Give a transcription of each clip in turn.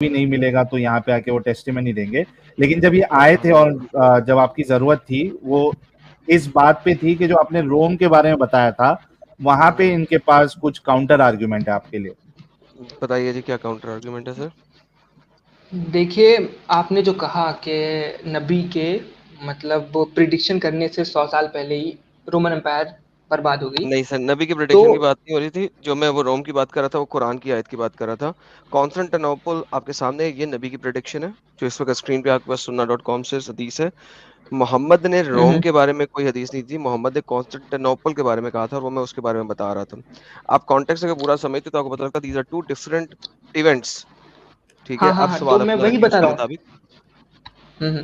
بھی نہیں ملے گا تو یہاں پہ آ کے وہ ٹیسٹیمنی دیں گے. لیکن جب یہ آئے تھے اور جب آپ کی ضرورت تھی وہ اس بات پہ تھی کہ جو آپ نے روم کے بارے میں بتایا تھا وہاں پہ ان کے پاس کچھ کاؤنٹر آرگیومنٹ ہے آپ کے لیے. بتائیے جی کیا کاؤنٹر آرگیومنٹ ہے سر؟ دیکھیے آپ نے جو کہا کہ نبی کے مطلب وہ پریڈکشن کرنے سے 100 سال پہلے ہی رومن امپائر برباد ہو گئی. نہیں سر، نبی کی تو پریڈکشن کی بات نہیں ہو رہی تھی. جو میں وہ روم کی بات کر رہا تھا وہ قرآن کی آیت کی بات کر رہا تھا. کانسٹنٹینوپل آپ کے سامنے یہ نبی کی پریڈکشن ہے جو اس وقت اسکرین پہ آپ کے پاس sunna.com سے حدیث ہے. محمد نے روم کے بارے میں کوئی حدیث نہیں تھی، محمد نے کانسٹنٹینوپل کے بارے میں کہا تھا اور وہ میں اس کے بارے میں بتا رہا تھا. آپ کانٹیکسٹ اگر پورا سمجھتے تو آپ کو پتا لگتا these are two different events. ٹھیک ہے، اب تو سوال میں اپنا وہی رکھیے اس بتا کے رہا مطابق. ہوں.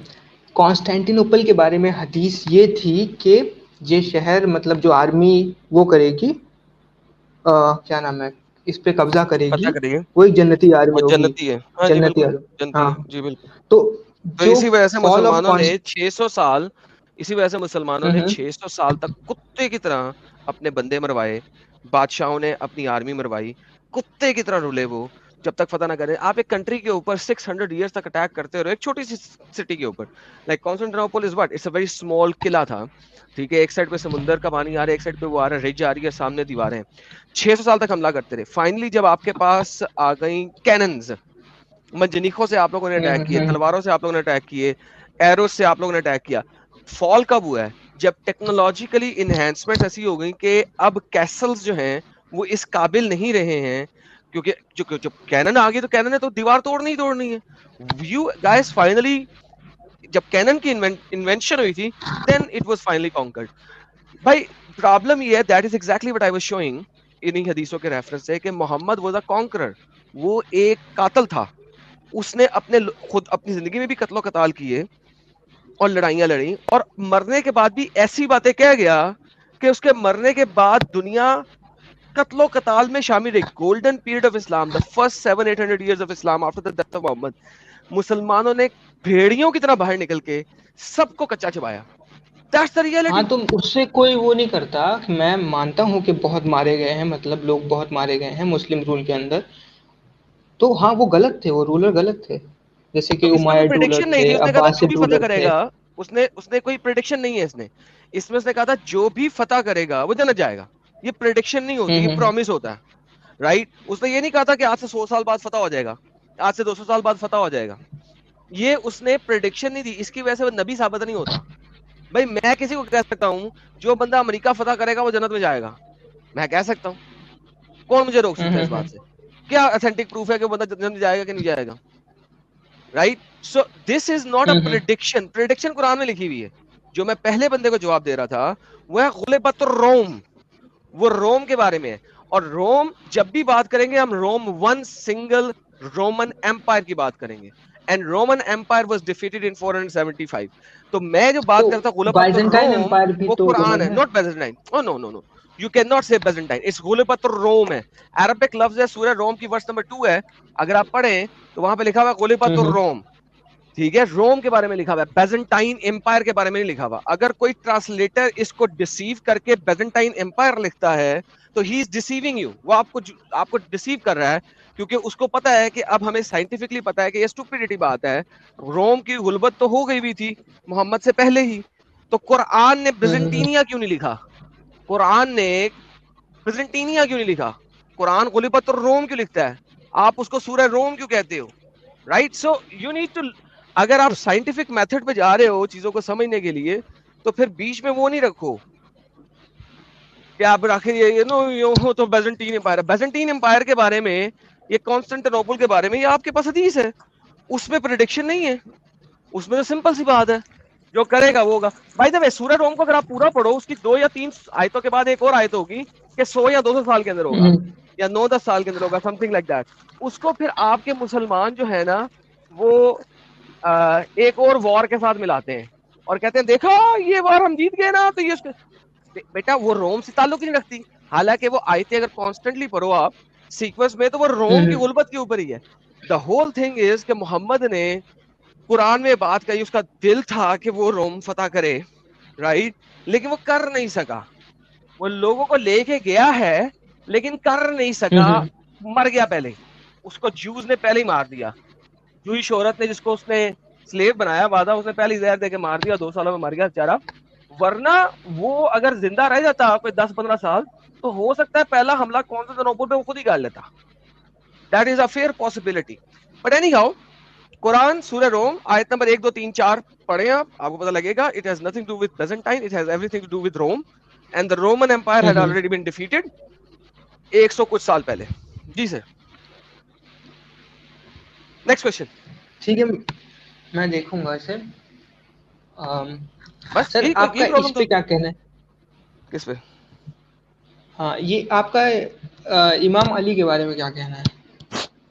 کانسٹینٹینوپل کے بارے میں حدیث یہ تھی کہ یہ شہر مطلب جو آرمی وہ کرے گی کیا نام ہے اس پہ قبضہ کرے پتہ گی، کریے وہ ایک جنتی وہ آرمی ہوگی. جنتی ہے. ہاں جی جنتی بالکل آرمی. جنتی ہاں ہے جی بالکل. تو تو جو اسی وجہ سے فال آف مسلمانوں نے 600 سال اسی وجہ سے مسلمانوں نے ہوں 600 سال تک کتے کی طرح اپنے بندے مروائے، بادشاہوں نے اپنی آرمی مروائی، کتے کی طرح رولے وہ جب تک فتح نہ کرے. آپ ایک کنٹری کے اوپر 600 ایئرس تک اٹیک کرتے رہے ایک چھوٹی سی سٹی کے اوپر. Like Constantinople is what it's a very small قلعہ تھا. ٹھیک ہے، ایک سائڈ پہ سمندر کا پانی آ رہا ہے، ایک سائڈ پہ وہ آ رہا ہے، رج آ رہی ہے، سامنے دیواریں. 600 سال تک حملہ کرتے رہے. فائنلی جب آپ کے پاس آ گئی کیننز، منجنیقوں سے آپ لوگوں نے اٹیک کیے، تلواروں سے آپ لوگوں نے اٹیک کیے، ایروز سے آپ لوگوں نے اٹیک کیا. فال کب ہوا ہے؟ جب ٹیکنالوجیکلی انہینسمنٹ ایسی ہو گئی کہ اب کیسلز جو ہیں وہ اس قابل نہیں رہے ہیں، کیونکہ جب کینن آ گئی تو کینن نے تو دیوار توڑنی ہی توڑنی ہے. یو گائز فائنلی جب کینن کی انوینشن ہوئی تھی then it was finally conquered. بھائی پرابلم یہ ہے that is exactly what I was showing انہی حدیثوں کے ریفرنس سے کہ محمد واز اے کانکرر. وہ ایک قاتل تھا. اس نے خود اپنی زندگی میں بھی قتل و قتال کیے اور لڑائیاں لڑی اور مرنے کے بعد بھی ایسی باتیں کہہ گیا کہ اس کے مرنے کے بعد دنیا قتل و قتال میں شامل رہی. Golden period of Islam, the first 700-800 years of Islam after the death of Muhammad، مسلمانوں نے بھیڑیوں کی طرح باہر نکل کے سب کو کچا چبایا. That's the ہاں reality. تو اس سے کوئی وہ نہیں کرتا. میں مانتا ہوں کہ بہت مارے گئے ہیں، مطلب لوگ بہت مارے گئے ہیں مسلم رول کے اندر. تو ہاں وہ غلط تھے، وہ رولر غلط تھے. جیسے تو کہ اس میں کوئی امایڈ رولر پریڈکشن نہیں تھے، تھی. اس نے کہا تھا جو عباسد بھی فتح رولر کرے تھے. گا اس نے کوئی پریڈکشن نہیں ہے. اس میں اس نے کہا تھا جو بھی فتح کرے گا وہ جنت جائے گا. یہ پریڈکشن نہیں ہوتی، یہ پرومس ہوتا ہے. رائٹ، اس نے یہ نہیں کہا تھا کہ آج سے 100 سال بعد فتح ہو جائے گا، آج سے 200 سال بعد فتح ہو جائے گا. یہ اس نے پریڈکشن نہیں دی. اس کی وجہ سے وہ نبی ثابت نہیں ہوتا. بھائی میں کسی کو کہہ سکتا ہوں جو بندہ امریکہ فتح کرے گا وہ جنت میں جائے گا، میں کہہ سکتا ہوں. کون مجھے روک سکتا ہے اس بات سے؟ کیا اتھینٹک پروف ہے کہ وہ بندہ جنت جائے گا کہ نہیں جائے گا؟ Right. So this is not a prediction. Prediction قرآن میں لکھی ہوئی ہے. جو میں پہلے بندے کو جواب دے رہا تھا وہ ہے غلبت الروم، وہ روم کے بارے میں ہے. اور روم جب بھی بات کریں گے ہم Rome one single Roman Empire کی بات کریں گے. And Roman Empire was defeated in 475. تو میں جو بات تو کرتا ہوں غلبت بائزنٹائن الروم امپائر بھی وہ تو قرآن رومن ہے، ہے. Not Byzantine. No no no, you can not say Byzantine, it's غلبت الروم ہے. عربک لفظ ہے، سورہ روم کی ورس نمبر 2 ہے. اگر آپ پڑھیں تو وہاں پہ لکھا ہوا ہے غلبت الروم. ٹھیک ہے، روم کے بارے میں لکھا ہوا ہے، بیزنٹائن امپائر کے بارے میں نہیں لکھا ہوا. اگر کوئی ٹرانسلیٹر اس کو ڈسیو کر کے بیزنٹائن امپائر لکھتا ہے تو ہی از ڈیسیونگ یو. وہ آپ کو ڈسیو کر رہا ہے کیونکہ اس کو پتا ہے کہ اب ہمیں سائنٹیفکلی پتا ہے کہ یہ اسٹوپیڈیٹی بات ہے. روم کی غلبت تو ہو گئی بھی تھی محمد سے پہلے ہی. تو قرآن نے بیزنٹینیا کیوں نہیں لکھا؟ قرآن نے بیزنٹینیا کیوں نہیں لکھا؟ قرآن غلبت الروم کیوں لکھتا ہے؟ آپ اس کو سورہ روم کیوں کہتے ہو؟ Right. So you need to, اگر آپ سائنٹیفک میتھڈ پہ جا رہے ہو چیزوں کو سمجھنے کے لیے تو پھر بیچ میں وہ نہیں رکھو کہ آپ رکھیں یہ تو بیزنٹین امپائر ہے. بیزنٹین امپائر کے بارے میں، یہ کانسٹنٹینوپل کے بارے میں یہ آپ کے پاس حدیث ہے. اس میں پریڈکشن نہیں ہے، اس میں تو سمپل سی بات ہے جو کرے گا وہ ہوگا. بائی دا وے سورہ روم کو اگر آپ پورا پڑھو اس کی 2 یا 3 آیتوں کے بعد ایک اور آیت ہوگی کہ 100 یا 200 سال کے اندر ہوگا یا 9-10 سال کے اندر ہوگا، سم تھنگ لائک دیٹ. اس کو پھر آپ کے مسلمان جو ہے نا وہ ایک اور وار کے ساتھ ملاتے ہیں اور کہتے ہیں دیکھو یہ وار ہم جیت گئے نا. تو یہ بیٹا وہ روم سے تعلق نہیں رکھتی. حالانکہ وہ آیتیں اگر کانسٹنٹلی پڑھو آپ سیکوینس میں تو وہ روم کی غلبت کے اوپر ہی ہے. دا ہول تھنگ از کہ محمد نے قرآن میں بات کہی، اس کا دل تھا کہ وہ روم فتح کرے، رائٹ، لیکن وہ کر نہیں سکا. وہ لوگوں کو لے کے گیا ہے لیکن کر نہیں سکا، مر گیا پہلے. اس کو جوز نے پہلے ہی مار دیا. جوئی شہرت نے جس کو اس نے سلیو بنایا ہوا تھا، اس نے پہلی زہر دے کے مار دیا، 2 سالوں میں مر گیا بیچارہ. ورنہ وہ اگر زندہ رہ جاتا کوئی 10-15 سال تو ہو سکتا ہے پہلا حملہ قسطنطنیپل پہ وہ خود ہی کر لیتا. That is a fair possibility. But anyhow, قرآن سورہ روم آیت نمبر 1 2 3 4 پڑھیں آپ کو پتہ لگے گا. It has nothing to do with Byzantine, it has everything to do with Rome, and the Roman Empire had already been defeated 100 کچھ سال پہلے. جی سر نیکسٹ کوشچن. ٹھیک ہے میں دیکھوں گا اسے. بس سر آپ کا اس پہ کیا کہنا ہے؟ کس پہ؟ ہاں یہ آپ کا امام علی کے بارے میں کیا کہنا ہے؟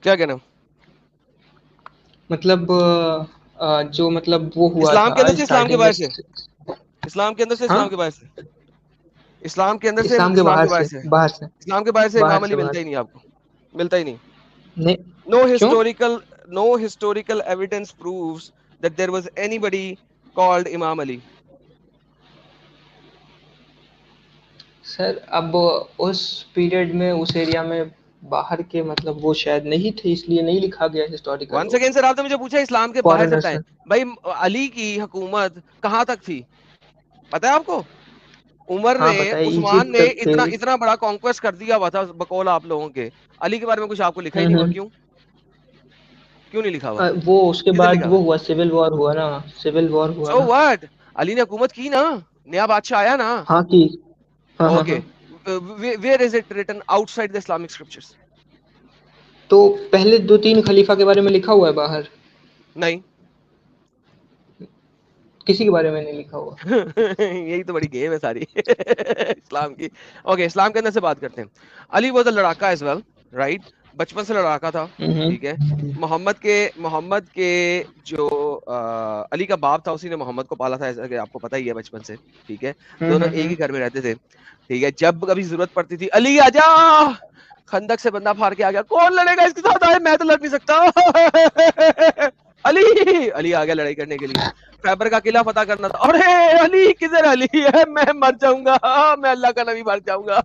کیا کہنا؟ مطلب جو مطلب وہ ہوا اسلام کے تھا اندر سے اسلام کے باہر سے، اسلام کے اندر سے ہاں؟ اسلام کے باہر سے، اسلام کے اندر سے اسلام کے اسلام باہر کے باہر سے سے، باہر سے اسلام کے باہر سے امام علی باہر ملتا ہی نہیں، آپ کو ملتا ہی نہیں. نہیں No historical evidence proves that there was anybody called Imam Ali. سر اب اس پیریڈ میں اس ایریا میں باہر کے مطلب وہ شاید نہیں تھے، اس لیے نہیں لکھا گیا ہسٹوریکل. ون سیکنڈ سر، آپ نے مجھے پوچھا اسلام کے باہر سے بتائیں. بھائی علی کی حکومت کہاں تک تھی پتہ ہے آپ کو؟ عمر ہاں نے، پتہ ہے عثمان ایجپٹ نے تک تھے. اتنا بڑا کانکویسٹ کر دیا ہوا تھا بقول آپ لوگوں کے. علی کے بارے میں کچھ آپ کو لکھا ہی نہیں ہوا. کیوں نہیں لکھا ہوا؟ وہ اس کے کدھر بعد لکھا وہ ہوا؟ ہوا سول وار ہوا نا، سول وار ہوا سو نا. واٹ، علی نے حکومت کی نا، نیا بادشاہ آیا نا. ہاں کی. ہاں ہاں okay where is it written outside the Islamic scriptures? تو پہلے 2-3 خلیفہ کے بارے میں لکھا ہوا ہے باہر؟ نہیں کسی کے بارے میں نہیں لکھا ہوا. یہی تو بڑی گیم ہے ساری اسلام کی. اوکے اسلام کے اندر سے بات کرتے ہیں. علی واز اے لڑاکا ایز ویل، رائٹ؟ بچپن سے لڑاکا تھا، ٹھیک ہے. محمد کے جو علی کا باپ تھا اسی نے محمد کو پالا تھا، ایسا کہ آپ کو پتہ ہی ہے بچپن سے، ٹھیک ہے. دونوں ایک ہی گھر میں رہتے تھے، ٹھیک ہے. جب کبھی ضرورت پڑتی تھی علی آجا، خندق سے بندہ پھاڑ کے آ گیا، کون لڑے گا اس کے ساتھ؟ آئے میں تو لڑ نہیں سکتا. علی آ گیا لڑائی کرنے کے لیے. خیبر کا قلعہ فتح کرنا تھا. ارے علی کدھر؟ علی ہے میں مر جاؤں گا، میں اللہ کا نبی مر جاؤں گا.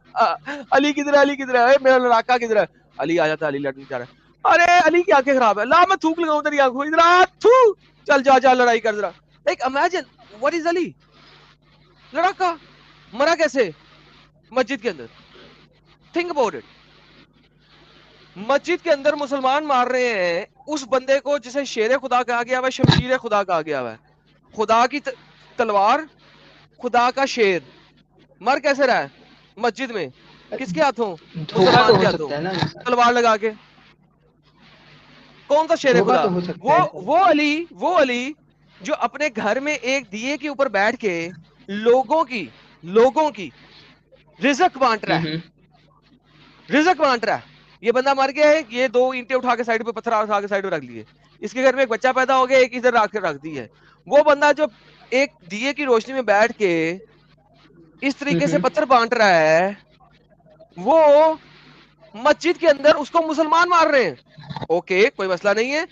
علی کدھر ہے؟ علی کدھر ہے؟ میرا لڑاکا کدھر ہے؟ علی آ جاتا، علی لڑنے جا رہا ہے. ارے علی کی آنکھیں خراب ہے، لا میں تھوک لگاؤں تیری آنکھوں، ادھر آ، تھو، چل جا لڑائی کر ذرا. لائک امیجن واٹ از علی، لڑاکا مرا کیسے مسجد کے اندر. Think about it. مسجد کے اندر مسلمان مار رہے ہیں اس بندے کو جسے شیر خدا کہا گیا ہوا ہے، شمشیر خدا کہا گیا ہوا ہے. خدا کی تلوار، خدا کا شیر، مر کیسے رہا ہے مسجد میں؟ کس کے ہاتھوں؟ دھوکا تو مسلمان کے ہو ہاتھوں، سکتا ہے نا، تلوار لگا کے. کون سا شیر دھوکا خدا؟ تو ہو سکتا ہے سر. وہ علی جو اپنے گھر میں ایک دیے کے اوپر بیٹھ کے لوگوں کی رزق بانٹ رہا ہے. یہ بندہ مر گیا ہے، یہ 2 اینٹیں اٹھا کے سائیڈ پہ، پتھر اٹھا کے سائیڈ پہ رکھ لیے. اس کے گھر میں ایک بچہ پیدا ہو گیا، ایک ادھر رکھ کے رکھ دی ہے. وہ بندہ جو ایک دیے کی روشنی میں بیٹھ کے اس طریقے سے پتھر بانٹ رہا ہے، وہ مسجد کے اندر اس کو مسلمان مار رہے ہیں. اوکے کوئی مسئلہ نہیں ہے.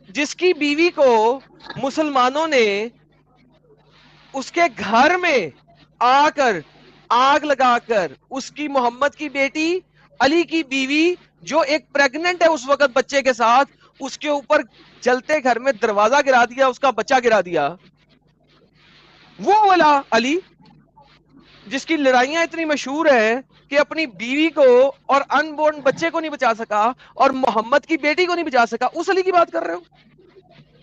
جس کی بیوی کو مسلمانوں نے اس کے گھر میں آ کر آگ لگا کر، اس کی محمد کی بیٹی علی کی بیوی جو ایک پریگننٹ ہے اس وقت بچے کے ساتھ، اس کے اوپر جلتے گھر میں دروازہ گرا دیا، اس کا بچہ گرا دیا. وہ والا علی جس کی لڑائیاں اتنی مشہور ہے کہ اپنی بیوی کو اور ان بورن بچے کو نہیں بچا سکا اور محمد کی بیٹی کو نہیں بچا سکا، اس علی کی بات کر رہے ہو؟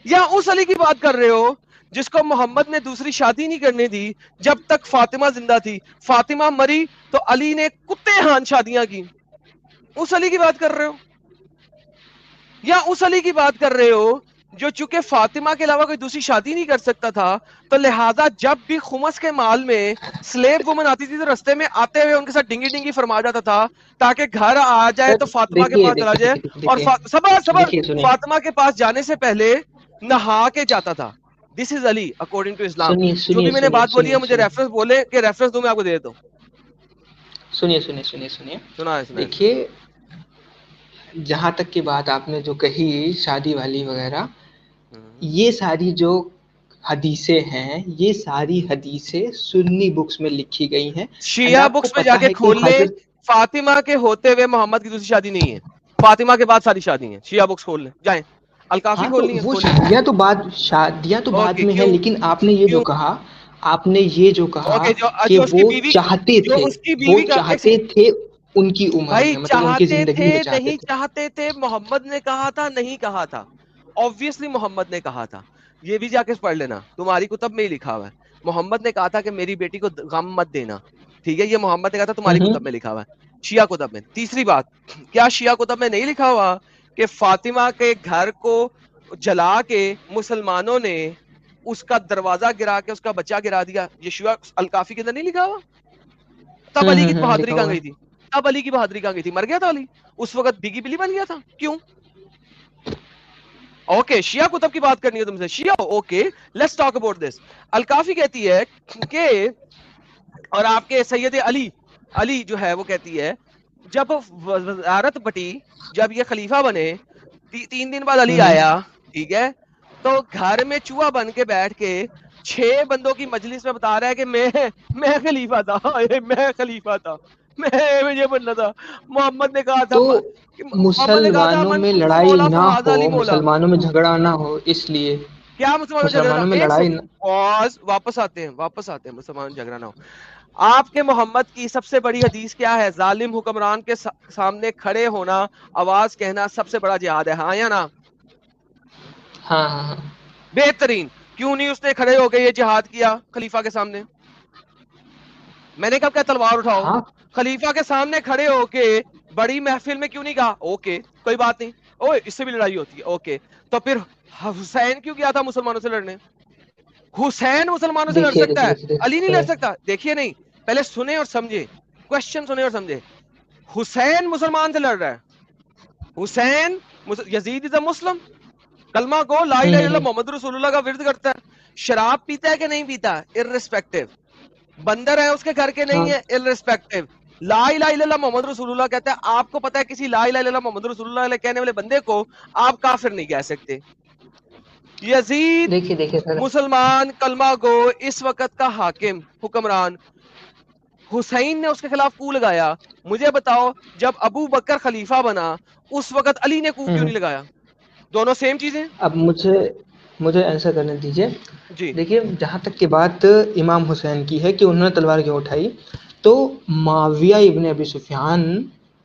یا اس علی کی بات کر رہے ہو جس کو محمد نے دوسری شادی نہیں کرنے دی جب تک فاطمہ زندہ تھی، فاطمہ مری تو علی نے کتے ہان شادیاں کی؟ اس علی کی بات کر رہے ہو؟ یا اس علی کی بات کر رہے ہو جو چونکہ فاطمہ کے علاوہ کوئی دوسری شادی نہیں کر سکتا تھا تو لہذا جب بھی خمس کے مال میں سلیب وومن آتی تھی تو رستے میں آتے ہوئے ان کے ساتھ ڈنگی ڈنگی فرما جاتا تھا تاکہ گھر آ جائے تو فاطمہ کے پاس چلا جائے، اور صبر فاطمہ کے پاس جانے سے پہلے نہا کے جاتا تھا. دس از علی اکارڈنگ ٹو اسلام. جو بھی میں نے بات بولی ہے مجھے ریفرنس بولے کہ ریفرنس دوں میں آپ کو دے دیتا ہوں. سنیے دیکھیے، جہاں تک کی بات آپ نے جو کہی شادی والی وغیرہ، یہ ساری جو حدیثیں ہیں، یہ ساری حدیثیں سنی بکس میں لکھی گئی ہیں. شیعہ بکس میں جا کے کھول لیں، فاطمہ کے ہوتے ہوئے محمد کی دوسری شادی نہیں ہے، فاطمہ کے بعد ساری شادی ہیں. شیعہ بکس کھول لیں جائیں. الکافی ہاں تو کھولنی ہے وہ کھولیں. شادیاں تو بعد اوکے میں ہے، کیوں لیکن آپ نے یہ جو کیوں کہا، آپ نے یہ جو کہا اوکے کہ جو اس کی بیوی جو اس کی وہ بیوی کا ایک چاہتے سیکنڈ تھے ان کی عمر بھائی میں، مطلب ان کی چاہتے زندگی تھے میں چاہتے نہیں تھے. چاہتے تھے، محمد نے کہا تھا نہیں کہا تھا، obviously محمد نے کہا تھا. یہ بھی جا کے پڑھ لینا، تمہاری کتب میں ہی لکھا ہوا ہے. محمد نے کہا تھا کہ میری بیٹی کو غم مت دینا، ٹھیک ہے، یہ محمد نے کہا تھا، تمہاری ہوں کتب میں لکھا ہوا ہے، شیعہ کتب میں. تیسری بات، کیا شیعہ کتب میں نہیں لکھا ہوا کہ فاطمہ کے گھر کو جلا کے مسلمانوں نے اس کا دروازہ گرا کے اس کا بچہ گرا دیا؟ یہ شیعہ الکافی کے اندر نہیں لکھا ہوا؟ تب علی کی بہادری لکھا کہاں ہوا گئی ہے. تھی؟ تب علی کی بہادری کہاں گئی تھی؟ مر گیا تھا علی اس وقت، بگی بلی بن گیا تھا. کیوں؟ اوکے شیعہ کتب کی بات کرنی ہے تم سے، Shia okay let's talk about this. الکافی کہتی ہے کہ، اور آپ کے سید علی جو ہے وہ کہتی ہے جب وزارت بٹی، جب یہ خلیفہ بنے 3 دن بعد علی آیا، ٹھیک ہے، تو گھر میں چوہا بن کے بیٹھ کے 6 بندوں کی مجلس میں بتا رہا ہے کہ میں خلیفہ تھا، میں خلیفہ تھا، مجھے بننا تھا. محمد نے کہا تھا تو محمد نے کہا تھا مسلمانوں من میں کنت لڑائی مولا نہ فہذا ہو، علی مولا. مسلمانوں میں جھگڑا نہ ہو، اس لیے کیا مسلمانوں مسلمانوں میں ایک لڑائی سیکنڈ پاز، واپس آتے ہیں مسلمان جھگڑا نہ ہو. آپ کے محمد کی سب سے بڑی حدیث کیا ہے؟ ظالم حکمران کے سامنے کھڑے ہونا، آواز کہنا سب سے بڑا جہاد ہے، ہاں یا نا؟ ہاں ہاں ہاں. بہترین. کیوں نہیں اس نے کھڑے ہو کے یہ جہاد کیا خلیفہ کے سامنے؟ میں نے کب کہا تلوار اٹھاؤ؟ ہاں خلیفہ کے سامنے کھڑے ہو کے بڑی محفل میں کیوں نہیں کہا اوکے کوئی بات نہیں، اوے اس سے بھی لڑائی ہوتی ہے اوکے؟ تو پھر حسین کیوں گیا تھا مسلمانوں سے لڑنے؟ حسین مسلمانوں سے لڑ دیکھیے سکتا دیکھیے ہے، دیکھیے علی نہیں لڑ سنیں. سکتا. دیکھیے نہیں، پہلے سنیں اور سمجھے، کوشچن سنیں اور سمجھے. حسین مسلمان سے لڑ رہا ہے، حسین یزید از اے مسلم، کلمہ کو لا الہ الا اللہ محمد رسول اللہ کا ورد کرتا ہے. شراب پیتا ہے کہ نہیں پیتا؟ ارریسپیکٹو. بندر ہے اس کے گھر کے ہاں نہیں ہے، ارریسپیکٹو. لا الہ الا اللہ محمد رسول اللہ کہتا ہے. آپ کو پتا ہے کسی لا الہ الا اللہ محمد رسول اللہ علیہ کہنے والے بندے کو آپ کافر نہیں کہہ سکتے. یزید دیکھیے سر. مسلمان کلمہ گو اس وقت کا حاکم حکمران، حسین نے اس کے خلاف کو لگایا. مجھے بتاؤ جب ابو بکر خلیفہ بنا اس وقت علی نے کو کیوں نہیں لگایا؟ دونوں سیم چیزیں. اب مجھے ایسا کرنے دیجیے. جی دیکھیے جہاں تک کی بات امام حسین کی ہے کہ انہوں نے تلوار کیوں اٹھائی، تو معاویہ ابن ابی سفیان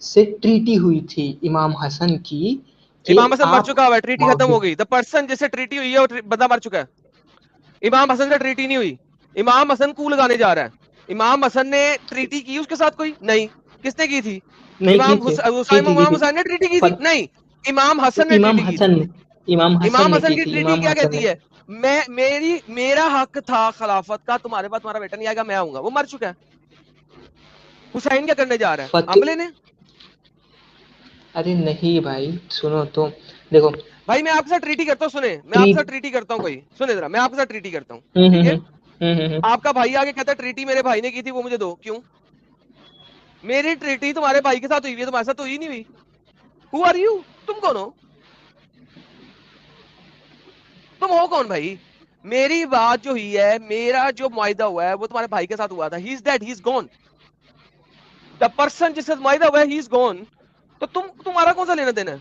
سے ٹریٹی ہوئی تھی امام حسن کی کہ امام حسن مر آپ چکا ہوا ہے، ٹریٹی ختم ہو گئی. دا پرسن جس سے ٹریٹی ہوئی ہے وہ بندہ مر چکا ہے. امام حسن سے ٹریٹی نہیں ہوئی. امام حسن کو لگانے جا رہا ہے. امام حسن نے ٹریٹی کی اس کے ساتھ کوئی نہیں. کس نے کی تھی؟ نہیں امام کی حسین نے ٹریٹی کی تھی فت نہیں، امام حسن نے امام ٹریٹی کی تھی. حسن امام نے حسن کی تھی ٹریٹی امام کیا حسن نے. کہتی ہے؟ میرا حق تھا خلافت کا، تمہارے پاس تمہارا بیٹا نہیں آئے گا، میں آؤں گا. وہ مر چکا ہے. حسین کیا کرنے جا رہا ہے؟ فت عملے نے. ارے نہیں بھائی سنو تو، دیکھو بھائی میں آپ کے ساتھ ٹریٹی کرتا ہوں، سنیں میں آپ کے ٹریٹ ساتھ ٹریٹی کرتا ہوں، کوئی سنیں ذرا، میں آپ کے ساتھ ٹریٹی کرتا ہوں، ہوں ٹھیک ہے؟ ہوں ہوں ہوں ہوں آپ کا بھائی آگے کہتا ہے ٹریٹی میرے بھائی نے کی تھی وہ مجھے دو. کیوں؟ میری ٹریٹی تمہارے بھائی کے ساتھ ہوئی ہے، تمہارے ساتھ تو ہوئی نہیں ہوئی. Who are you? تم کون ہو؟ تم ہو کون بھائی؟ میری بات جو ہوئی ہے، میرا جو معاہدہ ہوا ہے وہ تمہارے بھائی کے ساتھ ہوا تھا. He is dead, he is gone. The person جس سے معاہدہ ہوا ہے ہی از گون. تو تمہارا کون سا لینا دینا ہے؟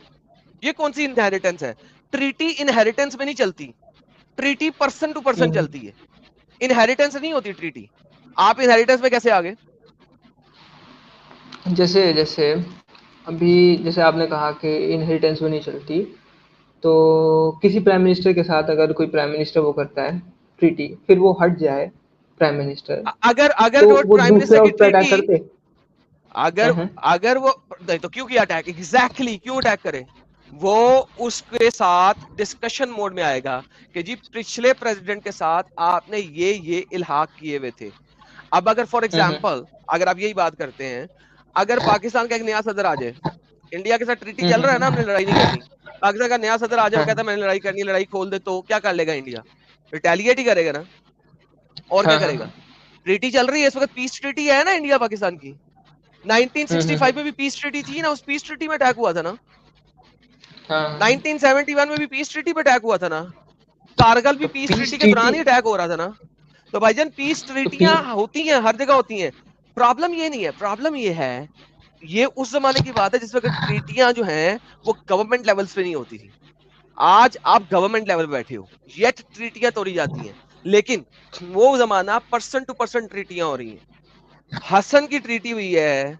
یہ کون سی انہیریٹنس ہے؟ ٹریٹی انہیریٹنس میں نہیں چلتی، ٹریٹی پرسن ٹو پرسن ہوں. چلتی ہے، انہیریٹنس نہیں ہوتی ٹریٹی. آپ انہیریٹنس میں کیسے آگے؟ جیسے ابھی جیسے آپ نے کہا کہ انہیریٹنس میں نہیں چلتی، تو کسی پرائم منسٹر کے ساتھ اگر کوئی پرائم منسٹر وہ کرتا ہے ٹریٹی، پھر وہ ہٹ جائے پرائم منسٹر، اگر تو وہ پرائم منسٹر دوسرا کی اس پہ اٹیک ٹریٹی، کرتے. اگر ہاں اگر وہ نہیں تو کیوں کیا اٹیک؟ ایگزیکٹلی کیوں اٹیک کرے؟ وہ اس کے ساتھ ڈسکشن موڈ میں آئے گا کہ جی پچھلے پریزیڈنٹ کے ساتھ آپ نے یہ الحاق کیے ہوئے تھے. اب اگر فار ایگزامپل اگر آپ یہی بات کرتے ہیں، اگر پاکستان کا ایک نیا صدر آ جائے، انڈیا کے ساتھ ٹریٹی چل رہا ہے نا، ہم نے لڑائی نہیں کرنی، پاکستان کا نیا صدر آ جائے وہ کہتا ہے میں نے لڑائی کرنی، لڑائی کھول دے، تو کیا کر لے گا انڈیا؟ ریٹیلیٹ ہی کرے گا نا. اور کیا ہاں کرے گا؟ ٹریٹی چل رہی ہے اس وقت، پیس ٹریٹی ہے نا انڈیا پاکستان کی. 1965 میں بھی پیس ٹریٹی تھی نا، اس پیس ٹریٹی میں اٹیک ہوا تھا نا. ہاں 1971 میں بھی پیس ٹریٹی پہ اٹیک ہوا تھا نا. کارگل بھی تو پیس ٹریٹی کے دوران ہی اٹیک ہو رہا تھا نا. تو بھائی جان پیس تو ٹریٹیاں ہوتی ہیں، ہر جگہ ہوتی ہیں. پرابلم یہ نہیں ہے، پرابلم یہ ہے، یہ اس زمانے کی بات ہے جس وقت ٹریٹیاں جو ہیں وہ گورنمنٹ لیولز پہ نہیں ہوتی تھی. آج آپ گورنمنٹ لیول پہ بیٹھے ہو, یہ ٹریٹیاں توڑی جاتی ہیں, لیکن وہ زمانہ پرسن ٹو پرسن ٹریٹیاں ہو رہی ہیں. حسن کی ٹریٹی ہوئی ہے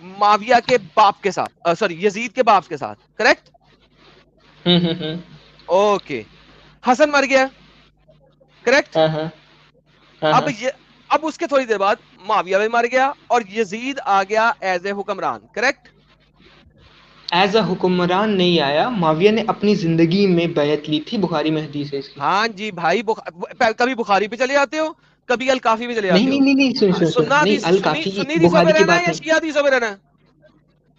معاویہ کے باپ کے ساتھ, سوری یزید کے باپ کے ساتھ, کریکٹ؟ اوکے, حسن مر گیا, کریکٹ؟ اب اس کے تھوڑی دیر بعد معاویہ بھی مر گیا اور یزید آ گیا ایز اے حکمران, کریکٹ؟ ایز اے حکمران نہیں آیا, معاویہ نے اپنی زندگی میں بیعت لی تھی, بخاری میں حدیث ہے اس کی. ہاں جی بھائی, کبھی بخاری پہ چلے جاتے ہو, کبھی الکافی پہ چلے جاتے ہو. نہیں, سننا نہیں, الکافی سنی حدیثوں بخاری پہ کی رہنا ہے بات یا نہیں, شیعہ حدیثوں پہ رہنا ہے؟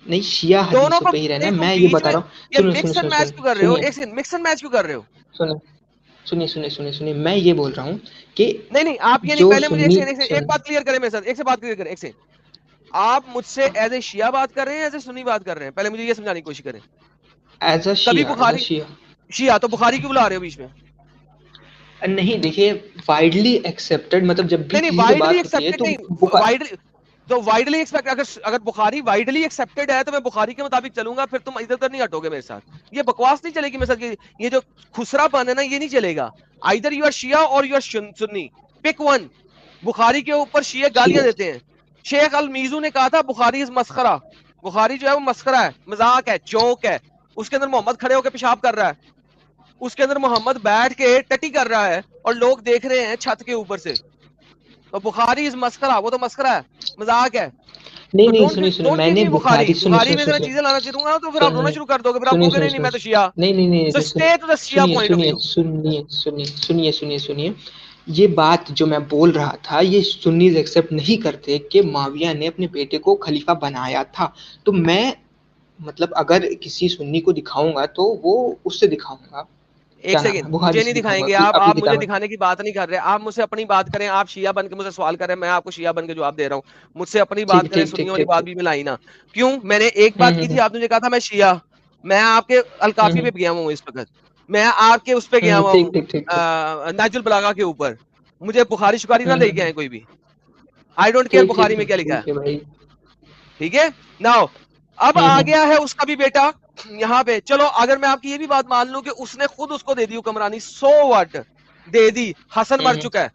نہیں شیعہ دونوں حدیثوں کو پہ ہی رہنا ہے. ایک میں یہ بیچ بتا میں رہا ہوں, یہ مکس اینڈ میچ کیوں کر رہے ہو؟ ایک سیکنڈ, مکس اینڈ میچ کیوں کر رہے ہو؟ سنیے, میں یہ بول رہا ہوں کہ نہیں آپ یہ نہیں, جو پہلے مجھے سنی ایک بات کلیئر کریں میرے ساتھ, ایک سے بات کلیئر کریں, ایک سے. آپ مجھ سے ایز اے شیعہ بات کر رہے ہیں ایز اے سنی بات کر رہے ہیں؟ پہلے مجھے یہ سمجھانے کی کوشش کریں. ایز اے کبھی شیعہ, بخاری شیعہ تو بخاری کیوں بلا رہے ہو بیچ میں؟ نہیں دیکھیے, وائڈلی ایکسپٹڈ مطلب جب بھی نہیں کسی سے وائڈلی بات ہوتی ہے ایکسپٹڈ تو نہیں, تو وائڈلی ایکسپیکٹ, اگر بخاری وائڈلی ایکسپٹڈ ہے تو میں بخاری کے مطابق چلوں گا, پھر تم ادھر ادھر نہیں ہٹو گے میرے ساتھ. یہ بکواس نہیں چلے گی میرے ساتھ, یہ جو خسرا پن ہے نا یہ نہیں چلے گا. Either you are Shia or you are Sunni, pick one. بخاری کے اوپر شیعہ ٹھیک گالیاں ہے. دیتے ہیں. شیخ المیزو نے کہا تھا بخاری از مسخرہ, بخاری جو ہے وہ مسخرہ ہے, مذاق ہے, جوک ہے. اس کے اندر محمد کھڑے ہو کے پیشاب کر رہا ہے, اس کے اندر محمد بیٹھ کے ٹٹی کر رہا ہے اور لوگ دیکھ رہے ہیں چھت کے اوپر سے. تو بخاری از مسخرہ, وہ تو مسخرہ ہے, مذاق ہے. تو نہیں سنیے, ڈونٹ میں گیو نے می بخاری. بخاری میں سنیے, ذرا چیزیں لانا چاہوں گا تو پھر آپ رونا شروع کر دو گے, پھر آپ کہو گے نہیں میں تو شیعہ. So stay to the Shia point of view. سنیے, یہ بات جو میں بول رہا تھا یہ سنیز ایکسپٹ نہیں کرتے کہ معاویہ نے اپنے بیٹے کو خلیفہ بنایا تھا. تو میں مطلب اگر کسی سنی کو دکھاؤں گا تو وہ اس سے دکھاؤں گا, ایک کیا نام ہے, سیکنڈ, بخاری مجھے سے نہیں دکھاؤں دکھائیں گا گے کہ آپ اپنی مجھے کتاب میں. دکھانے کی بات نہیں کر رہے, آپ مجھ سے اپنی بات کریں. آپ شیعہ بن کے مجھے سوال کریں, میں آپ کو شیعہ بن کے جواب دے رہا ہوں. مجھ سے اپنی بات کریں, سنیوں والی بات بھی ملائی نا. کیوں؟ میں نے ایک بات کی تھی, آپ نے مجھے کہا تھا میں شیعہ, میں آپ کے الکافی پہ گیا ہوں اس وقت, میں آپ کے اس پہ گیا ہوا ہوں نہج البلاغہ کے اوپر. مجھے بخاری شکاری نہ لے کے آئے کوئی بھی. آئی ڈونٹ کیئر بخاری میں کیا لکھا ہے, ٹھیک ہے. ناؤ اب آ گیا ہے اس کا بھی بیٹا یہاں پہ. چلو اگر میں آپ کی یہ بھی بات مان لوں کہ اس نے خود اس کو دے دی حکمرانی, سو واٹ, دے دی, حسن مر چکا ہے,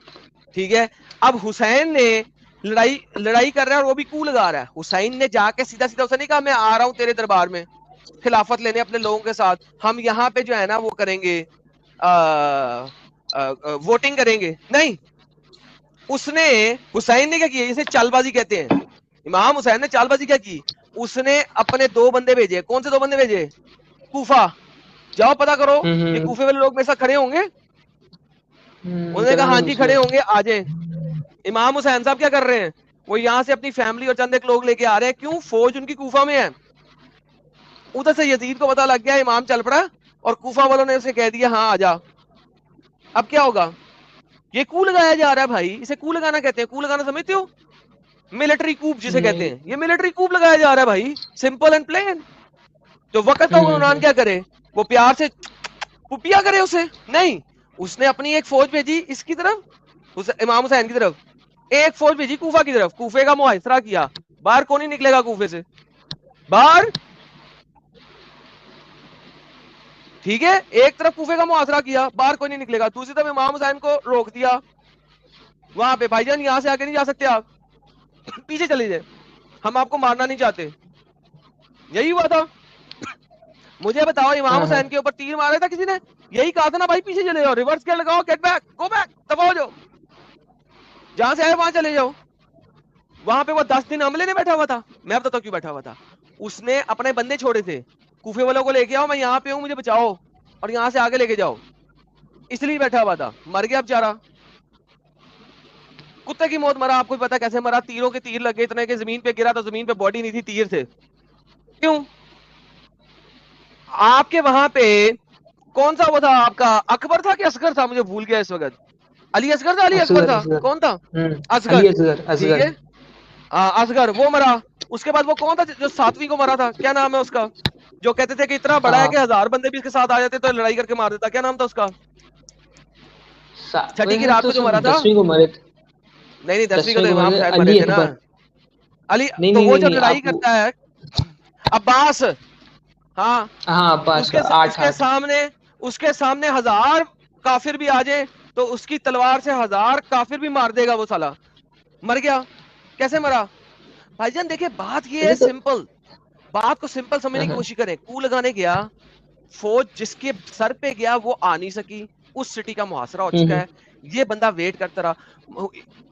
ٹھیک ہے. اب حسین نے لڑائی کر رہا ہے اور وہ بھی کو لگا رہا ہے. حسین نے جا کے سیدھا اسے نہیں کہا میں آ رہا ہوں تیرے دربار میں خلافت لینے اپنے لوگوں کے ساتھ, ہم یہاں پہ جو ہے نا وہ کریں گے, ووٹنگ کریں گے. نہیں, اس نے حسین نے کیا کیا, جسے چال بازی کہتے ہیں, امام حسین نے چال بازی کیا کی, اس نے اپنے 2 بندے بھیجے. کون سے 2 بندے بھیجے؟ کوفہ, جاؤ پتا کرو یہ کوفے والے لوگ میرے ساتھ کھڑے ہوں گے. انہوں نے کہا ہاں جی کھڑے ہوں گے, آ جائیں. امام حسین صاحب کیا کر رہے ہیں, وہ یہاں سے اپنی فیملی اور چند ایک لوگ لے کے آ رہے ہیں. کیوں؟ فوج ان کی کوفہ میں ہے. ادھر سے یزید کو پتا لگ گیا, امام چل پڑا اور کوفہ والوں نے اسے کہہ دیا ہاں آ جا. اب کیا ہوگا؟ یہ کو لگایا جا رہا ہے بھائی, اسے کو لگانا کہتے ہیں. کو لگانا سمجھتے ہو؟ ملٹری کوپ جسے کہتے ہیں, یہ ملٹری کوپ لگایا جا رہا ہے بھائی, سمپل اینڈ پلین. تو وقت کا حکمران کیا کرے, وہ پیار سے پپیا کرے اسے؟ نہیں, اس نے اپنی ایک فوج بھیجی اس کی طرف, امام حسین کی طرف, ایک فوج بھیجی کوفہ کی طرف. کوفے کا محاصرہ کیا, باہر کون نہیں نکلے گا کوفے سے, باہر, ٹھیک ہے. ایک طرف کوفے کا محاصرہ کیا, باہر کوئی نہیں نکلے گا. دوسری طرف امام حسین کو روک دیا وہاں پہ, بھائی جان یہاں سے آگے نہیں جا سکتے, آپ پیچھے چلے جائے, ہم آپ کو مارنا نہیں چاہتے. یہی ہوا تھا. مجھے بتاؤ امام حسین کے اوپر تیر مارا تھا کسی نے؟ یہی کہا تھا نا بھائی پیچھے چلے جاؤ, ریورس گیئر لگاؤ, گیٹ بیک, گو بیک, دبا ہو جاؤ, جہاں سے آئے وہاں چلے جاؤ. وہاں پہ وہ 10 دن عملے نے بیٹھا ہوا تھا. میں بتاتا ہوں کیوں بیٹھا ہوا تھا. اس نے اپنے بندے چھوڑے تھے, کوفے والوں کو لے کے آؤ, میں یہاں پہ ہوں, مجھے بچاؤ, اور یہاں سے آگے لے کے جاؤ. اس لیے بیٹھا ہوا تھا. مر گیا بےچارا, کتے کی موت مرا. آپ کو پتا کیسے مرا؟ تیروں کے تیر لگے اتنے کہ زمین پہ گرا تو زمین پہ باڈی نہیں تھی, تیر تھے. کیوں؟ آپ کے وہاں پہ کون سا وہ تھا آپ کا, اکبر تھا کہ اصغر تھا, مجھے بھول گیا اس وقت. علی اصغر تھا, علی اکبر تھا, کون تھا؟ اصغر, ٹھیک ہے. اصغر وہ مرا. اس کے بعد وہ کون تھا جو 7ویں کو مرا تھا, کیا نام ہے اس کا, جو کہتے تھے کہ اتنا بڑا ہے کہ 1000 بندے بھی اس کے ساتھ آ جاتے تو لڑائی کر کے مار دیتا, کیا نام تھا اس کا؟ چھٹی کی رات کو جو مرا تھا, 10ویں کو مرے تھے. نہیں 10ویں کو تو امام حسین مرے تھے نا. علی, تو وہ جب لڑائی کرتا ہے, عباس, ہاں ہاں عباس کا 8 ہاتھ. اس کے سامنے 1000 کافر بھی آ جائے تو اس کی تلوار سے 1000 کافر بھی مار دے گا وہ سالا. مر گیا. کیسے مرا بھائی جان؟ دیکھیں بات یہ ہے سمپل, بات کو سمپل سمجھنے کی کوشش کریں. کو لگانے گیا, فوج جس کے سر پہ گیا وہ آ نہیں سکی, اس سٹی کا محاصرہ ہو چکا ہے, یہ بندہ ویٹ کرتا رہا.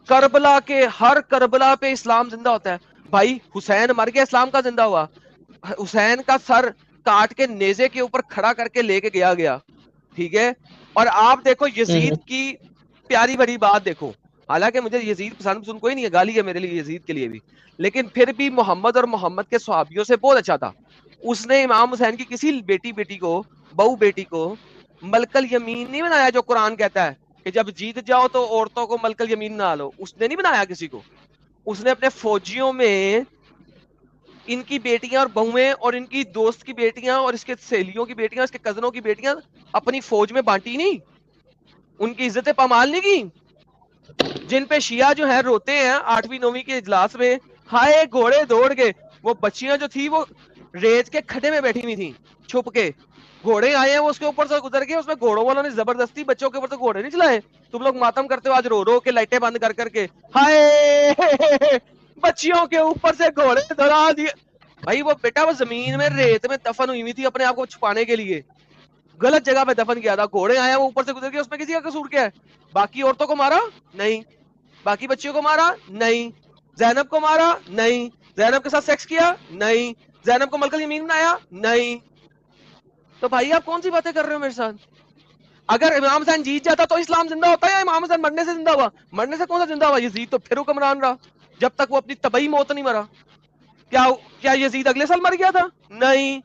کربلا کے ہر کربلا پہ اسلام زندہ ہوتا ہے بھائی. حسین مر گیا, اسلام کا زندہ ہوا. حسین کا سر کاٹ کے نیزے کے اوپر کھڑا کر کے لے کے گیا, ٹھیک ہے. اور آپ دیکھو یزید کی پیاری بڑی بات دیکھو, حالانکہ مجھے یزید پسند کوئی نہیں ہے, گالی ہے میرے لیے یزید کے لیے بھی, لیکن پھر بھی محمد اور محمد کے صحابیوں سے بہت اچھا تھا. اس نے امام حسین کی کسی بیٹی کو, بہو بیٹی کو ملک الیمین نہیں بنایا, جو قرآن کہتا ہے کہ جب جیت جاؤ تو عورتوں کو ملک الیمین نہ لو. اس نے نہیں بنایا کسی کو. اس نے اپنے فوجیوں میں ان کی بیٹیاں اور بہویں اور ان کی دوست کی بیٹیاں اور اس کے سہیلیوں کی بیٹیاں, اس کے کزنوں کی بیٹیاں اپنی فوج میں بانٹی نہیں, ان کی عزتیں پامال نہیں کی. جن پہ شیعہ جو ہے روتے ہیں 8ویں 9ویں کے اجلاس میں, ہائے گھوڑے دوڑ کے, وہ بچیاں جو تھی وہ ریت کے کھڈے میں بیٹھی ہوئی تھی چھپ کے, گھوڑے آئے ہیں وہ اس کے اوپر سے گزر گئے, اس میں گھوڑوں والوں نے زبردستی بچوں کے اوپر سے گھوڑے نہیں چلائے. تم لوگ ماتم کرتے ہو آج رو رو کے, لائٹیں بند کر کر کے, ہائے بچیوں کے اوپر سے گھوڑے دھرا دیے. بھائی وہ بیٹا وہ زمین میں ریت میں دفن ہوئی ہوئی تھی اپنے آپ کو چھپانے کے لیے, غلط جگہ پہ دفن کیا تھا. گھوڑے آئے وہ اوپر سے گزر گئے, اس میں کسی کا قصور کیا ہے؟ باقی عورتوں کو مارا نہیں, باقی بچیوں کو مارا نہیں, زینب کو مارا نہیں, زینب کے ساتھ سیکس کیا نہیں, زینب کو ملک الیمین بنایا نہیں. تو بھائی آپ کون سی باتیں کر رہے ہو میرے ساتھ؟ اگر امام حسین جیت جاتا تو اسلام زندہ ہوتا ہے, یا امام حسین مرنے سے زندہ ہوا؟ مرنے سے کون سا زندہ ہوا؟ یزید تو پھر حکمران رہا جب تک وہ اپنی طبعی موت نہیں مرا. کیا یزید اگلے سال مر گیا تھا؟ نہیں,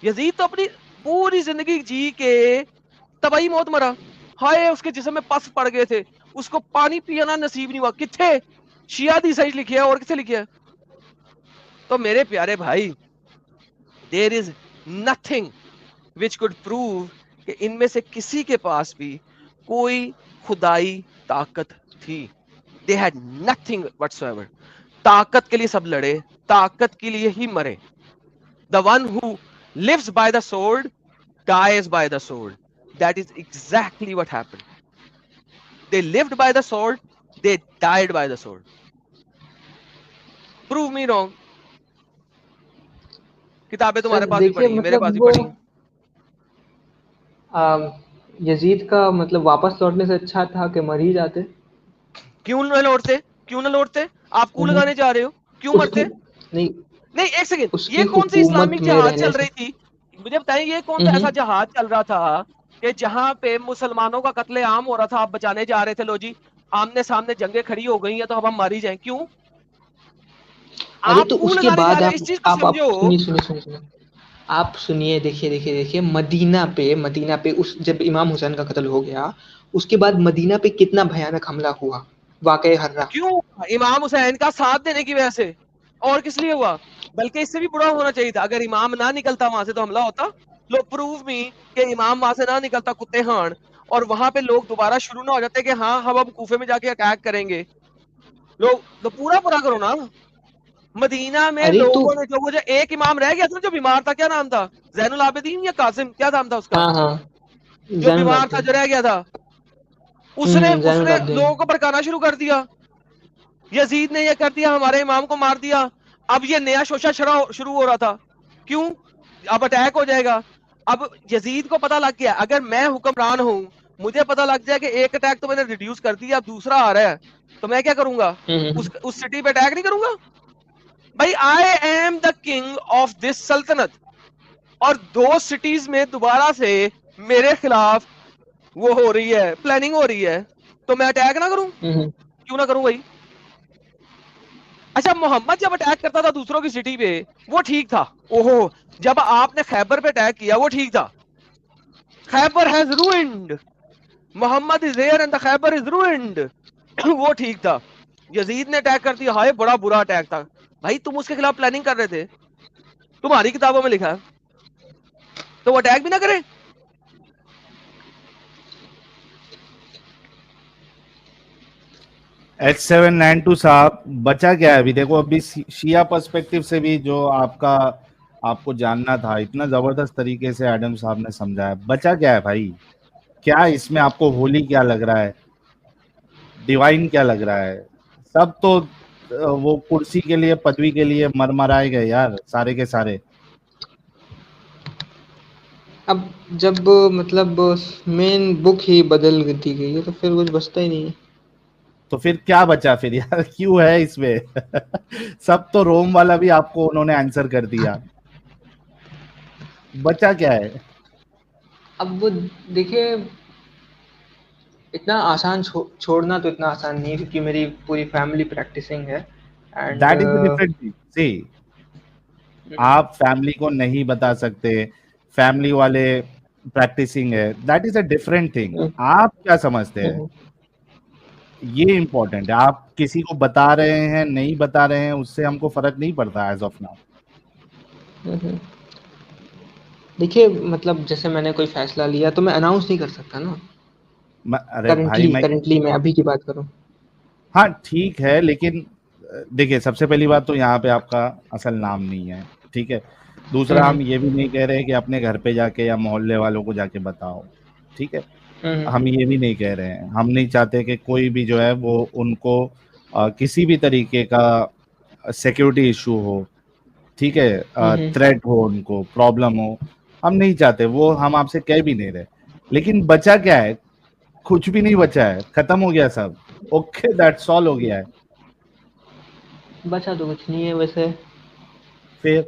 یزید تو اپنی پوری زندگی جی کے طبعی موت مرا. ہائے اس کے جسم میں پس پڑ گئے تھے, اس کو پانی پینا نصیب نہیں ہوا. کتنے شیعہ دی صحیح لکھے اور کسے لکھے؟ تو میرے پیارے بھائی, there is nothing which could prove کہ ان میں سے کسی کے پاس بھی کوئی خدائی طاقت تھی. They had nothing whatsoever. طاقت کے لیے سب لڑے, طاقت کے لیے ہی مرے. The one who lives by the sword dies by the sword. That is exactly what happened. They lived by the sword, they died by the sword. Prove me wrong. کتابیں تمہارے پاس بھی پڑھی ہیں, میرے پاس بھی پڑھی ہیں. یزید کا مطلب واپس لوٹنے سے اچھا تھا کہ مر ہی جاتے. کیوں نہ لوٹتے؟ کیوں نہ لوٹتے؟ آپ کو لگانے جا رہے ہو, کیوں مرتے؟ نہیں ایک سیکنڈ, یہ کون سی اسلامی جہاد چل رہی تھی مجھے بتائیں, یہ کون سا ایسا جہاد چل رہا تھا کہ جہاں پہ مسلمانوں کا قتل عام ہو رہا تھا, آپ بچانے جا رہے تھے؟ لو جی آمنے سامنے جنگیں کھڑی ہو گئی ہیں تو اب ہم ماری جائیں. کیوں ارے آپ تو کو اس کے لگانے بعد جا رہے ہیں؟ اس چیز کو سمجھو. سنیے آپ سنیے, دیکھیے مدینہ پہ اس جب امام حسین کا قتل ہو گیا, اس کے بعد مدینہ پہ کتنا بھیانک حملہ ہوا, واقعہ حرہ. کیوں؟ امام حسین کا ساتھ دینے کی وجہ سے, اور کس لیے ہوا؟ بلکہ اس سے بھی برا ہونا چاہیے تھا, اگر امام نہ نکلتا وہاں سے تو حملہ ہوتا. لوگ پروف می کہ امام وہاں سے نہ نکلتا کتے ہان, اور وہاں پہ لوگ دوبارہ شروع نہ ہو جاتے کہ ہاں ہم اب کوفے میں جا کے اٹیک کریں گے. لوگ تو پورا کرو نا. مدینہ میں ارے تو لوگوں نے جو مجھے ایک امام رہ گیا تھا جو بیمار تھا, کیا نام تھا؟ زین العابدین یا قاسم, کیا نام تھا اس کا ہاں جو زین بیمار تھا, العابدین. جو رہ گیا تھا؟ اس زین نے العابدین. لوگوں کو بھڑکانا شروع کر دیا. یزید نے یہ کر دیا, ہمارے امام کو مار دیا. اب یہ نیا شوشہ شروع ہو رہا تھا. کیوں؟ اب اٹیک ہو جائے گا. اب یزید کو پتا لگ گیا اگر میں حکمران ہوں, مجھے پتا لگ جائے کہ ایک اٹیک تو میں نے ریڈیوس کر دیا, اب دوسرا آ رہا ہے, تو میں کیا کروں گا؟ اس سٹی پہ اٹیک نہیں کروں گا. بھائی I am the king of this سلطنت, اور 2 سٹیز میں دوبارہ سے میرے خلاف وہ ہو رہی ہے, پلاننگ ہو رہی ہے, تو میں اٹیک نہ کروں؟ کیوں نہ کروں بھائی؟ اچھا محمد جب اٹیک کرتا تھا دوسروں کی سٹی پہ وہ ٹھیک تھا, اوہو جب آپ نے خیبر پہ اٹیک کیا وہ ٹھیک تھا. Khaybar has ruined, Muhammad is here and the Khaybar is ruined, وہ ٹھیک تھا. یزید نے اٹیک کر دیا, ہائے بڑا برا اٹیک تھا. بھائی تم اس کے خلاف پلاننگ کر رہے تھے, تمہاری کتابوں میں لکھا ہے, تو وہ اٹیک بھی نہ کرے. H792 صاحب بچا کیا ہے ابھی؟ دیکھو ابھی شیعہ پرسپیکٹو سے بھی جو آپ کا آپ کو جاننا تھا. اتنا زبردست طریقے سے ایڈم صاحب نے سمجھایا. بچا کیا ہے بھائی؟ کیا اس میں آپ کو ہولی کیا لگ رہا ہے, ڈیوائن کیا لگ رہا ہے؟ سب تو وہ کرسی کے لیے, پدوی کے لیے مرائے گئے یار, سارے کے سارے. اب جب مطلب مین بک ہی بدل دی گئی ہے تو پھر کچھ بچتا ہی نہیں ہے. تو پھر کیا بچا پھر یار, کیوں ہے اس میں؟ سب تو روم والا بھی آپ کو انہوں نے آنسر کر دیا, بچا کیا ہے؟ اب وہ دیکھیے, اتنا آسان چھوڑنا تو اتنا آسان نہیں ہے, کیونکہ میری پوری فیملی پریکٹسنگ ہے. And that is a different thing. See, آپ فیملی کو نہیں بتا سکتے, فیملی والے پریکٹسنگ ہے, that is a different thing. آپ کیا سمجھتے ہیں, یہ امپورٹنٹ ہے. آپ کسی کو بتا رہے ہیں نہیں بتا رہے ہیں, اس سے ہم کو فرق نہیں پڑتا ایز آف ناؤ. دیکھیے مطلب جیسے میں نے کوئی فیصلہ لیا تو میں اناؤنس نہیں کر سکتا نا. ارے بھائی کرنٹلی میں ابھی کی بات کروں. ہاں ٹھیک ہے, لیکن دیکھیے سب سے پہلی بات تو یہاں پہ آپ کا اصل نام نہیں ہے, ٹھیک ہے. دوسرا, ہم یہ بھی نہیں کہہ رہے کہ اپنے گھر پہ جا کے یا محلے والوں کو جا کے بتاؤ, ٹھیک ہے. ہم یہ بھی نہیں کہہ رہے ہیں, ہم نہیں چاہتے کہ کوئی بھی جو ہے وہ ان کو کسی بھی طریقے کا سیکورٹی ایشو ہو, ٹھیک ہے, تھریٹ ہو, ان کو پرابلم ہو, ہم نہیں چاہتے. وہ ہم آپ سے کہہ بھی نہیں رہے. لیکن بچا کیا ہے؟ کچھ بھی نہیں بچا ہے, ختم ہو گیا سب. اوکے, دیٹس آل ہو گیا ہے. بچا تو کچھ نہیں ہے ویسے. پھر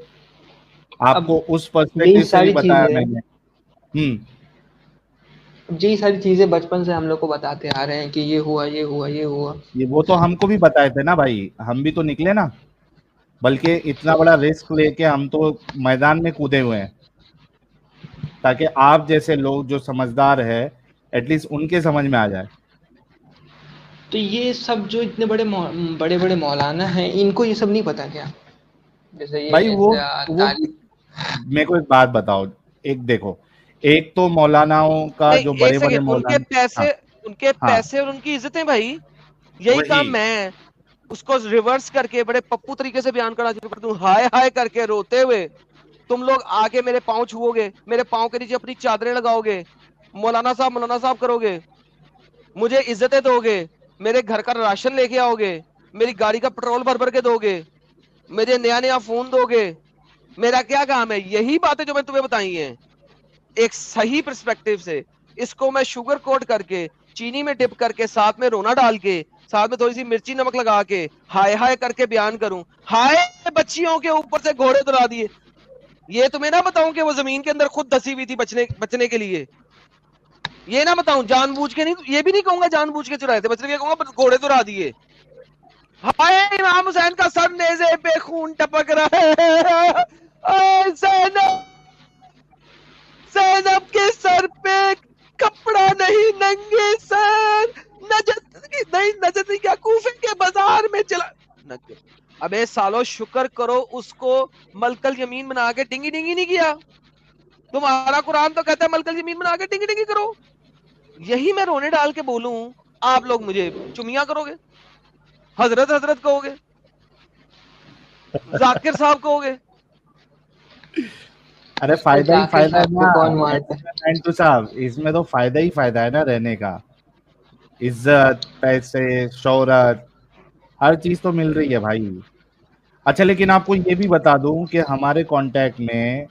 آپ اب کو اس یہی پرسپیکٹو سے بھی ساری بتایا چیزیں میں نے. یہی ساری چیزیں بچپن سے ہم لوگ کو بتاتے آ رہے ہیں کہ یہ ہوا, یہ ہوا, یہ ہوا. وہ تو ہم کو بھی بتائے تھے نا بھائی, ہم بھی تو نکلے نا. بلکہ اتنا بڑا رسک لے کے ہم تو میدان میں کودے ہوئے ہیں, تاکہ آپ جیسے لوگ جو سمجھدار ہے ایٹ لیسٹ ان کے سمجھ میں آ جائے. تو یہ سب جو اتنے بڑے بڑے مولانا ہیں, ان کو یہ سب نہیں پتا کیا؟ جیسے بھائی یہ وہ تعلیم. میرے کو ایک بات بتاؤ, ایک دیکھو, ایک تو مولاناؤں کا جو نہیں, ایک بڑے بڑے سیکنڈ, مولانا. ان کے ہاں پیسے اور ان کی عزتیں بھائی, یہی وہی کام میں اس کو ریورس کر کے بڑے پپو طریقے سے بیان کرنا شروع کرتا ہوں, ہائے ہائے کر کے روتے ہوئے. تم لوگ آگے میرے پاؤں چھوؤ گے, میرے پاؤں کے نیچے اپنی چادریں لگاؤ گے, مولانا صاحب کرو گے, مجھے عزتیں دو گے, میرے گھر کا راشن لے کے آؤ گے, میری گاڑی کا پیٹرول بھر کے دو گے, مجھے نیا فون دو گے. میرا کیا کام ہے؟ یہی باتیں جو میں تمہیں بتائی ہیں ایک صحیح پرسپیکٹو سے, اس کو میں شوگر کوٹ کر کے, چینی میں ڈپ کر کے, ساتھ میں رونا ڈال کے, ساتھ میں تھوڑی سی مرچی نمک لگا کے, ہائے ہائے کر کے بیان کروں. ہائے بچیوں کے اوپر سے گھوڑے دلا دیے. یہ تمہیں نہ بتاؤں کہ وہ زمین کے اندر خود دسی ہوئی تھی بچنے کے لیے. یہ نہ بتاؤں, جان بوجھ کے نہیں, یہ بھی نہیں کہوں گا جان بوجھ کے چرائے تھے, بچنے کے کہوں گا گھوڑے دلا دیے. ہائے امام حسین کا سر نیزے پہ خون ٹپک رہا ہے, زینب کے سر پہ کپڑا نہیں, ننگے سر, نجد کیا کوفے کے بازار میں چلا. ابے سالو شکر کرو, اس کو ملکل یمین بنا کے ڈنگی ڈنگی نہیں کیا. تمہارا قرآن تو کہتا ہے ملکل یمین بنا کے ڈنگی ڈنگی کرو. یہی میں رونے ڈال کے بولوں, آپ لوگ مجھے چمیاں کرو گے, حضرت کہو گے, ذاکر صاحب کہو گے. ارے فائدہ ہی ذاکر فائدہ ہے صاحب کو کون مارتا ہے؟ نا صاحب, اس میں تو فائدہ ہی فائدہ ہے نا رہنے کا. عزت, پیسے, شہرت, ہر چیز تو مل رہی ہے بھائی. اچھا, لیکن آپ کو یہ بھی بتا دوں کہ ہمارے کانٹیکٹ میں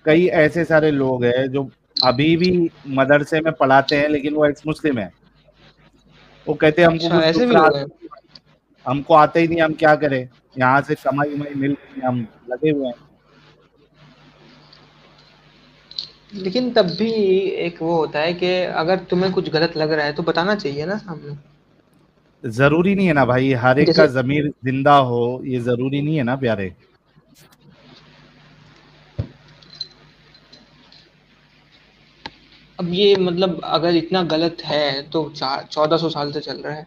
کئی ایسے سارے لوگ ہیں جو ابھی بھی مدرسے میں پڑھاتے ہیں, لیکن وہ ایکس مسلم ہیں. وہ کہتے ہیں ہم کو اچھا, کچھ ایسے بھی دوسرا لوگ ہیں. ہم کو آتے ہی نہیں, ہم کیا کریں, یہاں سے کمائی ومائی مل رہی ہے, ہم لگے ہوئے ہیں. لیکن تب بھی ایک وہ ہوتا ہے کہ اگر تمہیں کچھ غلط لگ رہا ہے تو بتانا چاہیے نا سامنے. ضروری نہیں ہے نا بھائی ہر ایک کا جیسے ضمیر زندہ ہو, یہ ضروری نہیں ہے نا پیارے. اب یہ مطلب اگر اتنا غلط ہے تو 1400 سال سے چل رہا ہے.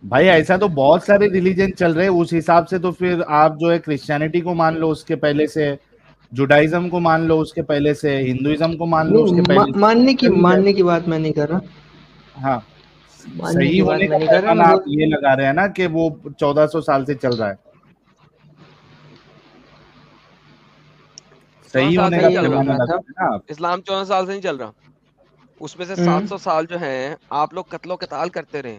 بھائی ایسا تو بہت سارے ریلیجن چل رہے ہیں, اس حساب سے تو پھر آپ جو ہے کرسچینٹی کو مان لو اس کے پہلے سے, جوڈائزم کو مان لو اس کے پہلے سے, ہندوازم کو مان لو اس کے پہلے نہیں, سے. ماننے کی بات میں نہیں کر رہا. ہاں, ماننے صحیح کی بات ہونے میں کا نہیں کر رہا, پیمانہ میں آپ یہ لگا رہے ہیں نا کہ وہ 1400 سال سے چل رہا ہے. صحیح ہونے کا پیمانہ لگا نا آپ. اسلام 14 سال سے نہیں چل رہا, اس میں سے 700 سال جو ہیں آپ لوگ قتل و قتال کرتے رہے,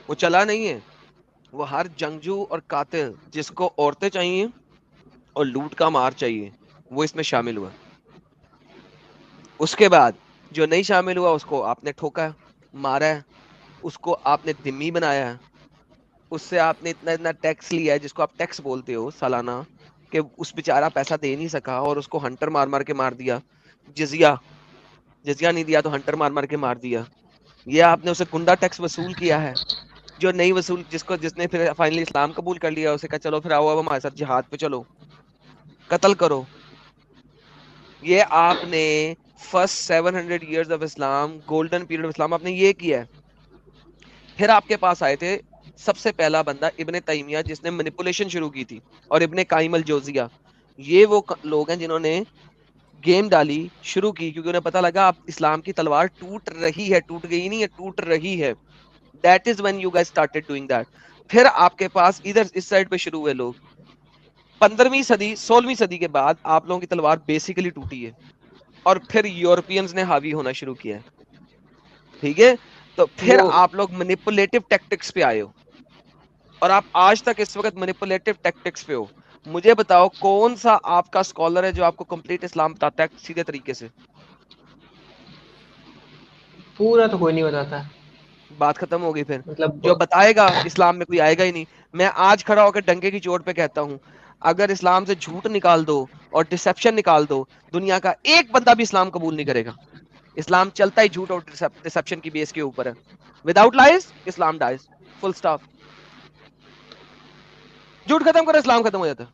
وہ چلا نہیں ہے. وہ ہر جنگجو اور قاتل جس کو عورتیں چاہیے اور لوٹ کا مار چاہیے وہ اس میں شامل ہوا. اس کے بعد جو نہیں شامل ہوا اس کو آپ نے ٹھوکا, مارا ہے, اس کو آپ نے دمی بنایا ہے, اس سے آپ نے اتنا ٹیکس لیا ہے جس کو آپ ٹیکس بولتے ہو سالانہ, کہ اس بیچارہ پیسہ دے نہیں سکا اور اس کو ہنٹر مار مار کے مار دیا. جزیہ نہیں دیا تو ہنٹر مار مار کے مار دیا. یہ آپ نے اسے گنڈا ٹیکس وصول کیا ہے. جو نہیں وصول, جس نے پھر فائنلی اسلام قبول کر لیا, اسے کہا چلو پھر آؤ اب ہمارے ساتھ جہاد پہ چلو, قتل کرو. یہ آپ نے first 700 years of Islam, golden period of Islam, آپ نے یہ کیا ہے. پھر آپ کے پاس آئے تھے سب سے پہلا بندہ ابن تیمیہ جس نے مینیپولیشن شروع کی تھی, اور ابن قیم الجوزیہ. یہ وہ لوگ ہیں جنہوں نے گیم ڈالی شروع کی, کیونکہ انہیں پتا لگا اب اسلام کی تلوار ٹوٹ رہی ہے, ٹوٹ گئی نہیں ہے, ٹوٹ رہی ہے. That is when you guys started doing that. پھر آپ کے پاس ادھر اس سائڈ پہ شروع ہوئے لوگ. 15ویں صدی 16ویں صدی کے بعد آپ لوگوں کی تلوار بیسیکلی ٹوٹی ہے, اور پھر یورپینز نے حاوی ہونا شروع کیا ہے. ٹھیک ہے, تو پھر آپ لوگ مینیپولیٹو ٹیکٹکس پہ آئے ہو, اور آپ آج تک اس وقت مینیپولیٹو ٹیکٹکس پہ ہو. مجھے بتاؤ کون سا آپ کا اسکالر ہے جو آپ کو کمپلیٹ اسلام بتاتا ہے سیدھے طریقے سے؟ پورا تو کوئی نہیں بتاتا. بات ختم ہوگی. پھر مطلب جو بتائے گا اسلام میں کوئی آئے گا ہی نہیں. میں آج کھڑا ہو کے ڈنکے کی چوٹ پہ کہتا ہوں, اگر اسلام سے جھوٹ نکال دو اور ڈسیپشن نکال دو, دنیا کا ایک بندہ بھی اسلام قبول نہیں کرے گا. اسلام چلتا ہی جھوٹ اور ڈسیپشن کی بیس کے اوپر ہے. وداؤٹ لائز اسلام ڈائز, فل سٹاپ. جھوٹ ختم کرو, اسلام ختم ہو جاتا ہے.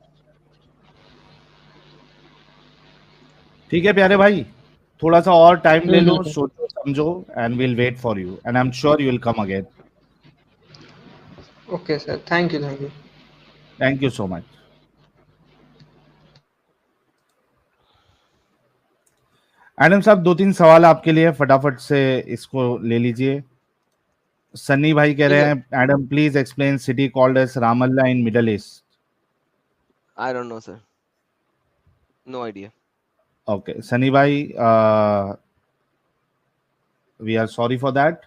ٹھیک ہے پیارے بھائی, تھوڑا سا اور ٹائم لے لو, سوچو سمجھو, and we'll wait for you, and I am sure you will come again. Okay sir, thank you. Thank you so much. Adam صاحب 2-3 سوال آپ کے لیے, فٹافٹ سے اس کو لے لیجئے. سنی بھائی کہہ رہے ہیں, Adam please explain city called as Ramallah in middle east. I don't know, sir. No idea. Okay, Sunny bhai, we are sorry for that.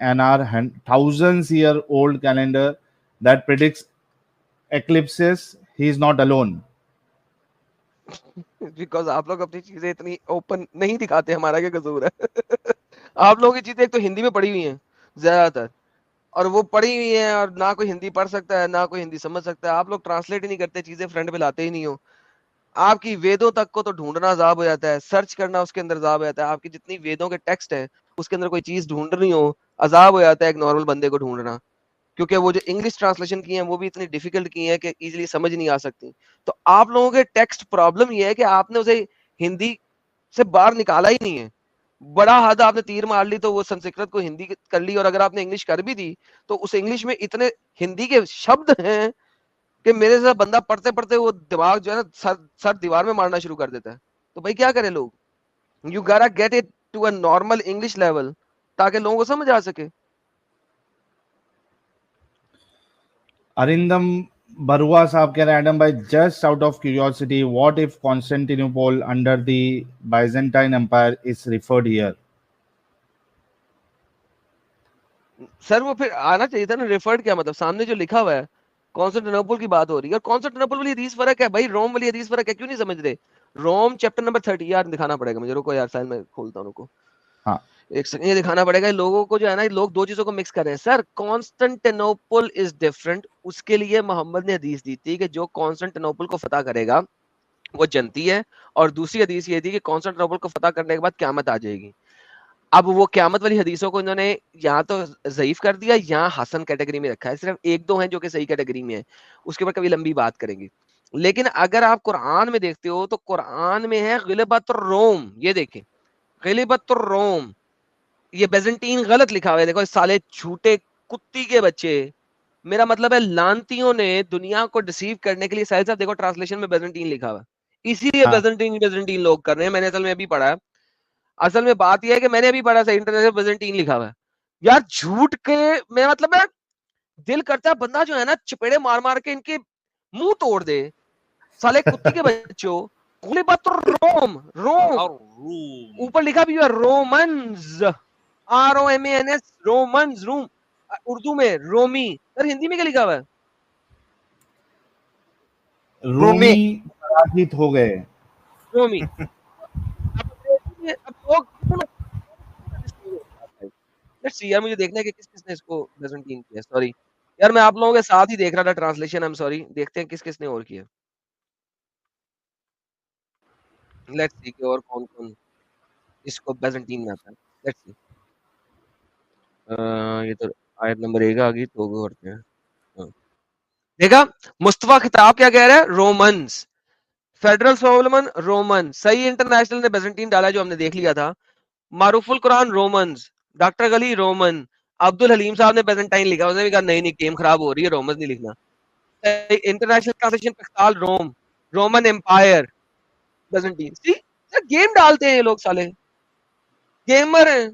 and our thousands-year-old calendar that predicts eclipses? He is not alone. Because آپ لوگ اپنی چیزیں اتنی open نہیں دکھاتے, ہمارا کیا قصور ہے. آپ لوگوں کی چیزیں ایک تو ہندی میں پڑھی ہوئی ہیں زیادہ تر, اور وہ پڑھی ہوئی ہیں اور نہ کوئی ہندی پڑھ سکتا ہے نہ کوئی ہندی سمجھ سکتا ہے. آپ لوگ ٹرانسلیٹ ہی نہیں کرتے, چیزیں فرنٹ پہ لاتے ہی نہیں ہو. آپ کی ویدوں تک کو تو ڈھونڈنا عذاب ہو جاتا ہے, سرچ کرنا اس کے اندر عذاب ہو جاتا ہے. آپ کی جتنی ویدوں کے ٹیکسٹ ہیں اس کے اندر کوئی چیز ڈھونڈنی ہو عذاب ہو جاتا ہے ایک نارمل بندے کو ڈھونڈنا, کیونکہ وہ جو انگلش ٹرانسلیشن کی ہیں وہ بھی اتنی ڈیفیکلٹ کی ہیں کہ ایزیلی سمجھ نہیں آ سکتی. تو آپ لوگوں کے ٹیکسٹ پرابلم یہ ہے کہ آپ نے اسے ہندی سے باہر نکالا ہی نہیں ہے. بڑا حد آپ نے تیر مار لی تو وہ سنسکرت کو ہندی کر لی, اور اگر آپ نے انگلش کر بھی دی تو اس انگلش میں اتنے ہندی کے شبد ہیں کہ میرے سے بندہ پڑھتے پڑھتے وہ دماغ جو ہے نا سر دیوار میں مارنا شروع کر دیتا ہے. تو بھائی کیا کرے لوگ, you gotta get it to a normal English level تاکہ لوگوں کو سمجھ آ سکے. Arindam Barua صاحب کہہ رہے ہیں, ایڈم بھائی just out of curiosity, what if Constantinople under the Byzantine Empire is referred here? سر وہ پھر آنا چاہیے تھا نا, ریفرڈ کیا مطلب, سامنے جو لکھا ہوا ہے کانسٹینٹینوپل کی بات ہو رہی ہے, اور کانسٹینٹینوپل والی حدیث فرق ہے بھائی, روم والی حدیث فرق ہے, کیوں نہیں سمجھ رہے؟ روم چیپٹر نمبر 30 یار دکھانا پڑے گا مجھے, رکو یار سائن میں کھولتا ہوں, رکو ایک سیکنڈ, یہ دکھانا پڑے گا. لوگوں کو جو ہے نا, لوگ دو چیزوں کو مکس کر رہے ہیں. سر کانسٹینٹینوپل از ڈفرنٹ, اس کے لیے محمد نے حدیث دی تھی کہ جو کانسٹینٹینوپل کو فتح کرے گا وہ جنتی ہے, اور دوسری حدیث یہ تھی کہ کانسٹینٹینوپل کو فتح کرنے کے بعد قیامت آ جائے گی. اب وہ قیامت والی حدیثوں کو انہوں نے یہاں تو ضعیف کر دیا, یہاں حسن کیٹیگری میں رکھا ہے. صرف ایک دو ہیں جو کہ صحیح کیٹیگری میں ہیں, اس کے بعد کبھی لمبی بات کریں گے. لیکن اگر آپ قرآن میں دیکھتے ہو تو قرآن میں ہے غلبت الروم, یہ دیکھیں غلبت الروم, یہ بیزنٹین غلط لکھا ہوا ہے. دیکھو سالے جھوٹے کتی کے بچے, میرا مطلب ہے لانتیوں نے دنیا کو ڈسیو کرنے کے لیے, ساحل صاحب دیکھو ٹرانسلیشن میں بیزنٹین لکھا ہوا ہے, اسی لیے بیزنٹین لوگ کر رہے ہیں. میں نے اصل میں ابھی پڑھا ہے, اصل میں بات یہ ہے کہ میں نے ابھی پڑھا تھا انٹرنیشنل بیزنٹین لکھا ہوا ہے. یار جھوٹ کے میرا مطلب ہے دل کرتا ہے بندہ جو ہے نا چپیڑے مار مار کے ان کے منہ توڑ دے. سالے کتی کے بچوں, غلبت الروم, روم اوپر لکھا بھی ہے رومنز, ROMANS, رومنز, روم اردو میں رومی. سر ہندی میں کیا لکھا ہوا ہے؟ رومی پراجت ہو گئے. رومی. یار مجھے دیکھنا ہے کہ کس کس نے اس کو بیزنٹین کیا. سوری یار میں آپ لوگوں کے ساتھ ہی دیکھ رہا تھا ٹرانسلیشن. I'm sorry. دیکھتے ہیں کس کس نے اور کیا. لیٹس سی کہ اور کون کون اس کو بیزنٹین میں آتا ہے. Let's see. یہ تو آیت نمبر 1 آ گئی تو وہ کرتے ہیں. دیکھا مصطفیٰ خطاب کیا کہہ رہا ہے؟ رومنز. Federal Solomon Roman. صحیح انٹرنیشنل نے بیزنٹین ڈالا جو ہم نے دیکھ لیا تھا. معروف القرآن رومنز. Doctor غلی Roman. عبد الحلیم صاحب نے بیزنٹائن لکھا, اس نے بھی کہا نہیں نہیں گیم خراب ہو رہی ہے, رومنز نہیں لکھنا. انٹرنیشنل ٹرانسلیشن پختال روم, رومن امپائر, بیزنٹین. گیم ڈالتے ہیں یہ لوگ, سالے گیمر ہیں.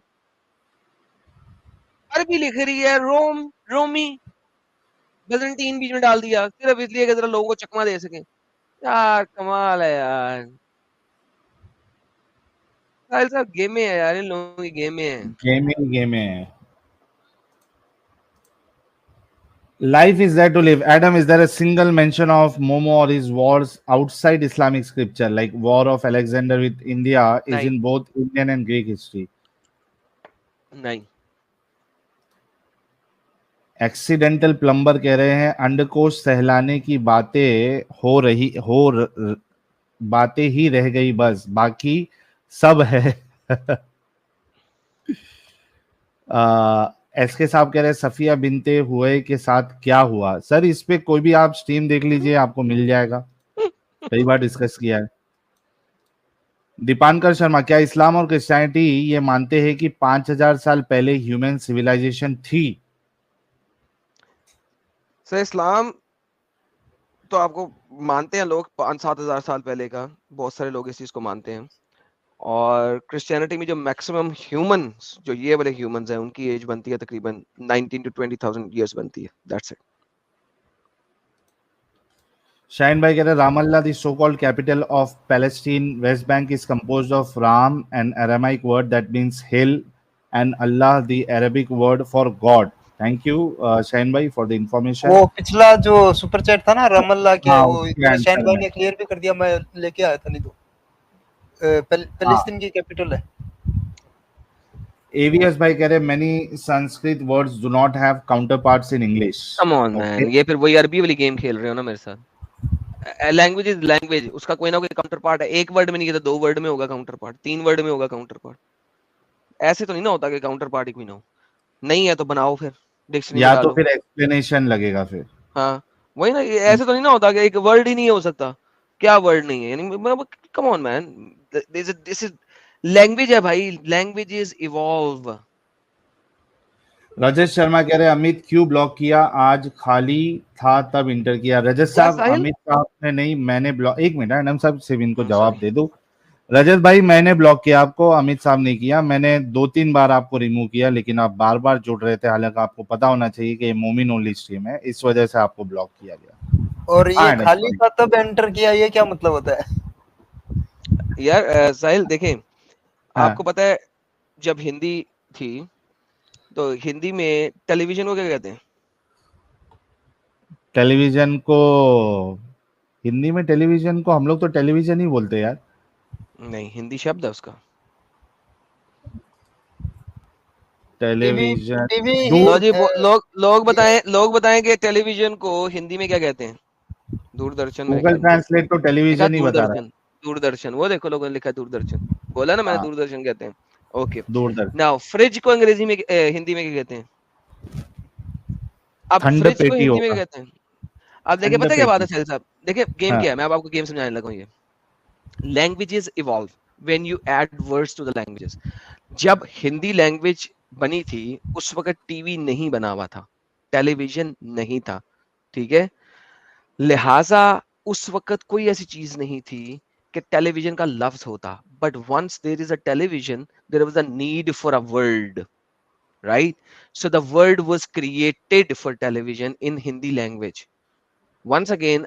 عربی لکھ رہی ہے روم, رومی, بیزنٹین بیچ میں ڈال دیا صرف اس لیے کہ ذرا لوگوں کو چکما دے سکیں. یار کمال ہے یار, ساحل صاحب گیمیں ہیں یار, ان لوگوں کی گیمیں ہیں. گیمیں ہیں. Life is there to live. Adam, is there a single mention of Momo or his wars outside Islamic scripture? Like War of Alexander with India is نہیں in both Indian and Greek history. نہیں. Accidental plumber کہہ رہے ہیں انڈکوش سہلانے کی باتیں ہی رہ گئی, بس باقی سب ہے. ایس کے صاحب کہہ رہے ہیں صفیہ بنتے ہوئے کے ساتھ کیا ہوا. سر اس پہ کوئی بھی آپ سٹریم دیکھ لیجئے, آپ کو مل جائے گا, کئی بار ڈسکس کیا ہے. دیپانکر شرما, کیا اسلام اور کرسچینٹی یہ مانتے ہیں کہ 5000 سال پہلے ہیومن سویلائزیشن تھی؟ سر اسلام تو آپ کو مانتے ہیں لوگ 5-7 ہزار سال پہلے کا, بہت سارے لوگ اس چیز کو مانتے ہیں. اور کرسچینٹی میں جو میکسیمم ہیومنز, جو یہ والے ہیومنز ہیں, ان کی ایج بنتی ہے تقریباً 19 to 20,000 ایئرس بنتی ہے. That's it. شاہین بھائی کہہ رہے ہیں Ramallah the so called capital of Palestine West Bank is composed of ram an Aramaic word that means hill and Allah the Arabic word for God. Thank you شاہین بھائی for the information. وہ پچھلا جو super chat تھا نا رام اللہ کے, ہاں, وہ شاہین بھائی نے کلیئر بھی کر دیا, میں لے کے آیا تھا. نہیں تو فلسطین کی کیپٹل ہے. AVS بھائی کہہ رہے many Sanskrit words do not have counterparts in English. کم آن مین, یہ پھر وہی عربی والی گیم کھیل رہے ہو نا میرے ساتھ. لینگویج از لینگویج, اس کا کوئی نہ کوئی کاؤنٹر پارٹ ہے. ایک ورڈ میں نہیں کہتا, 2 ورڈ میں ہوگا کاؤنٹر پارٹ, 3 ورڈ میں ہوگا کاؤنٹر پارٹ. ایسے تو نہیں نا ہوتا کہ کاؤنٹر پارٹ ہی کوئی نہ ہو. نہیں ہے تو بناؤ پھر ڈکشنری یا میں تو ڈالو. پھر ایکسپلینیشن لگے گا پھر. ہاں وہی نا, ایسے تو نہیں نا ہوتا کہ ایک ورڈ ہی نہیں ہو سکتا. کیا ورڈ نہیں ہے یعنی, کم آن مین, دس از لینگویج ہے بھائی, language is evolve. Rajat Sharma کہہ رہے امیت کیوں بلاک کیا, آج خالی تھا تب انٹر کیا. رجت صاحب امیت صاحب نے نہیں, میں نے بلاک, ایک منٹ انم صاحب سے ان کو جواب دے دو. رجت بھائی میں نے بلاک کیا آپ کو, امیت صاحب نے کیا. میں نے 2-3 بار آپ کو ریموو کیا, لیکن آپ بار بار جڑ رہے تھے, حالانکہ آپ کو پتا ہونا چاہیے کہ یہ مومن اونلی اسٹریم ہے, اس وجہ سے آپ کو بلاک کیا گیا. اور یہ خالی تھا تب انٹر کیا, یہ کیا مطلب ہوتا ہے یار؟ ساحل دیکھیں, آپ کو پتا ہے جب ہندی تھی تو ہندی میں ٹیلی ویژن کو کیا کہتے ہیں؟ ٹیلی ویژن کو ہندی میں, ٹیلی ویژن کو ہم لوگ تو ٹیلی ویژن ہی بولتے یار. نہیں, ہندی شبد ہے اس کا. ٹیلی ویژن لوگ بتائیں کہ ٹیلی ویژن کو ہندی میں کیا کہتے ہیں؟ دوردرشن. گوگل ٹرانسلیٹ تو ٹیلی ویژن ہی بتا رہا ہے. دوردرشن, وہ دیکھو لوگوں نے لکھا دوردرشن, بولا نا میں نے دوردرشن کہتے ہیں. اوکے دوردرشن. ناؤ فریج کو انگریزی میں ہندی میں کیا کہتے ہیں؟ اب فریج کو ہندی میں کیا کہتے ہیں؟ اب دیکھیں پتہ کیا بات ہے سہیل صاحب, دیکھیں گیم کیا ہے, میں آپ کو گیم سمجھانے لگا ہوں. یہ languages evolve when you add words to the languages. جب ہندی لینگویج بنی تھی اس وقت ٹی وی نہیں بنا ہوا تھا, ٹیلی ویژن نہیں تھا, ٹھیک ہے, لہٰذا اس وقت کوئی ایسی چیز نہیں تھی کہ ٹیلی ویژن کا لفظ ہوتا. But once there is a television there was a need for a word. right? So the word was created for television in Hindi language. Once again,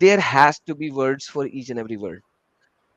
There has to be words for each and every word.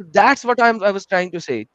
So that's what I was trying to say.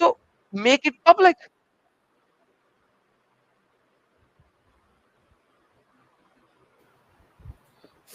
So make it public.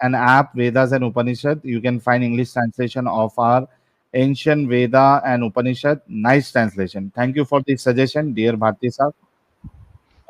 an app, Vedas and Upanishad. You can find English translation of our ancient Veda and Upanishad. Nice translation. Thank you for the suggestion, dear Bharti sahab.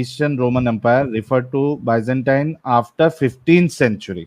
Eastern Roman Empire, referred to Byzantine after 15th century.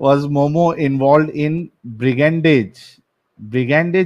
was Momo involved in brigandage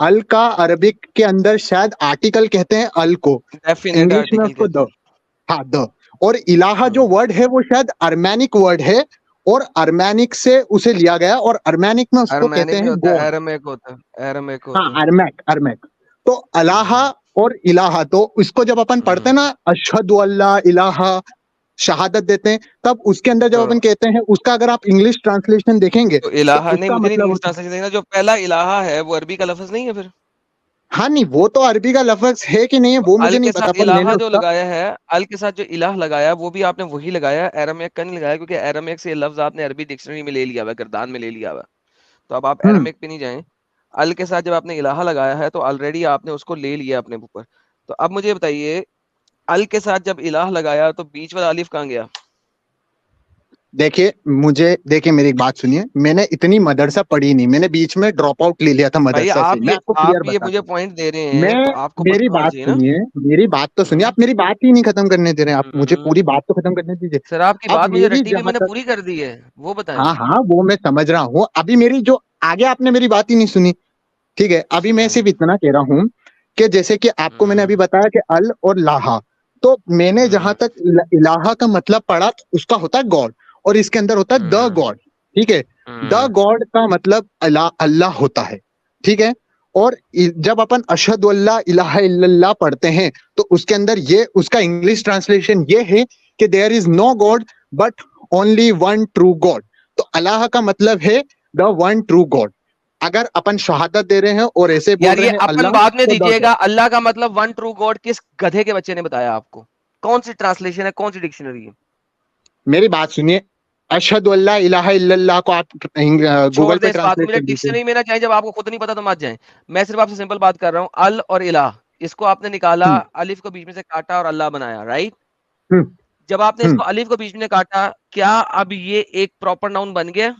ال کا Arabic کے اندر شاید article کہتے ہیں ال کو, English میں اس کو د, ہاں د. اور الہ جو ورڈ ہے وہ شاید ارمینک ورڈ ہے, اور ارمینک سے اسے لیا گیا, اور ارمینک میں اس کو کہتے ہیں گوڈ. ہاں ارمیک. تو الہ اور الہ, تو اس کو جب اپن پڑھتے ہیں نا اشہد اللہ الہ شہادت دیتے ہیں, تب اس کے اندر جب اپن کہتے ہیں اس کا اگر آپ انگلش ٹرانسلیشن دیکھیں گے تو الہ اس نہیں, کا مجھے نہیں مطلب انگلش ٹرانسلیشن دیکھنا, جو پہلا الہ ہے وہ عربی کا لفظ نہیں ہے پھر؟ ہاں نہیں, وہ تو عربی کا لفظ ہے کہ نہیں ہے وہ مجھے نہیں پتا, پر میں نے الہ جو لگایا ہے, ال کے ساتھ جو الہ لگایا وہ بھی آپ نے وہی لگایا, ایرمیک کا نہیں لگایا, کیونکہ ایرمیک سے یہ لفظ آپ نے عربی ڈکشنری میں لے لیا ہوا, گردان میں لے لیا ہوا. تو اب آپ ایرمیک پہ نہیں جائیں, ال کے ساتھ جب آپ نے الہ لگایا ہے تو آلریڈی آپ نے اس کو لے لیا اپنے اوپر. تو اب مجھے بتائیے, ال کے ساتھ جب الہ لگایا تو بیچ والا الف کہاں گیا؟ دیکھیے میری ایک بات سنیے, میں نے اتنی مدرسہ پڑھی نہیں, میں نے بیچ میں ڈراپ آؤٹ لے لیا تھا مدرسہ سے. میں آپ کو کلیئر یہ بتا مجھے دوں, پوائنٹ دے رہے ہیں میں تو آپ کو میری پتہ ہونا بات چاہیے نا. سنیے, میری بات تو سنیے, آپ میری بات ہی نہیں ختم کرنے دے رہے ہیں, آپ مجھے پوری بات تو ختم کرنے دیجیے. سر آپ کی اب بات مجھے میری رٹی ہوئی جہاں میں نے تک, پوری کر دی ہے, وہ بتائیں. ہاں وہ میں سمجھ رہا ہوں, ابھی میری جو آگے آپ نے میری بات ہی نہیں سنی, ٹھیک ہے. ابھی میں صرف اتنا کہہ رہا ہوں کہ جیسے کہ آپ کو میں نے ابھی بتایا کہ ال اور لاہا, تو میں نے جہاں تک الہ کا مطلب پڑھا اس کا ہوتا ہے گاڈ, اور اس کے اندر ہوتا ہے دا گاڈ, ٹھیک ہے. دا گاڈ کا مطلب اللہ ہوتا ہے, ٹھیک ہے. اور جب اپن اشہد اللہ الہ الا اللہ پڑھتے ہیں تو اس کے اندر یہ اس کا انگلش ٹرانسلیشن یہ ہے کہ there is no god but only one true God. تو اللہ کا مطلب ہے دا ون ٹرو گاڈ. اگر اپن شہادت دے رہے ہیں اور ایسے بول یار رہے یہ ہیں اپن اللہ, بعد میں تو دیجیے گا, اللہ کا مطلب ون ٹرو گاڈ کس گدھے کے بچے نے بتایا آپ کو؟ کون سی ٹرانسلیشن ہے, کون سی ڈکشنری ہے؟ میری بات سنیے, اشہد اللہ الہ الا اللہ کو آپ چھوڑ گوگل دیں پہ اس بات کو, ٹرانسلیٹ مجھے کر دیجیے. ڈکشنری میں نہ جائیں, جب آپ کو خود نہیں پتا تو مت جائیں. میں صرف آپ سے سمپل بات کر رہا ہوں, ال اور الہ, اس کو آپ نے نکالا, الف کو بیچ میں سے کاٹا اور اللہ بنایا, رائٹ. جب آپ نے اس کو الف کو بیچ میں کاٹا, کیا اب یہ ایک پراپر ناؤن بن گیا؟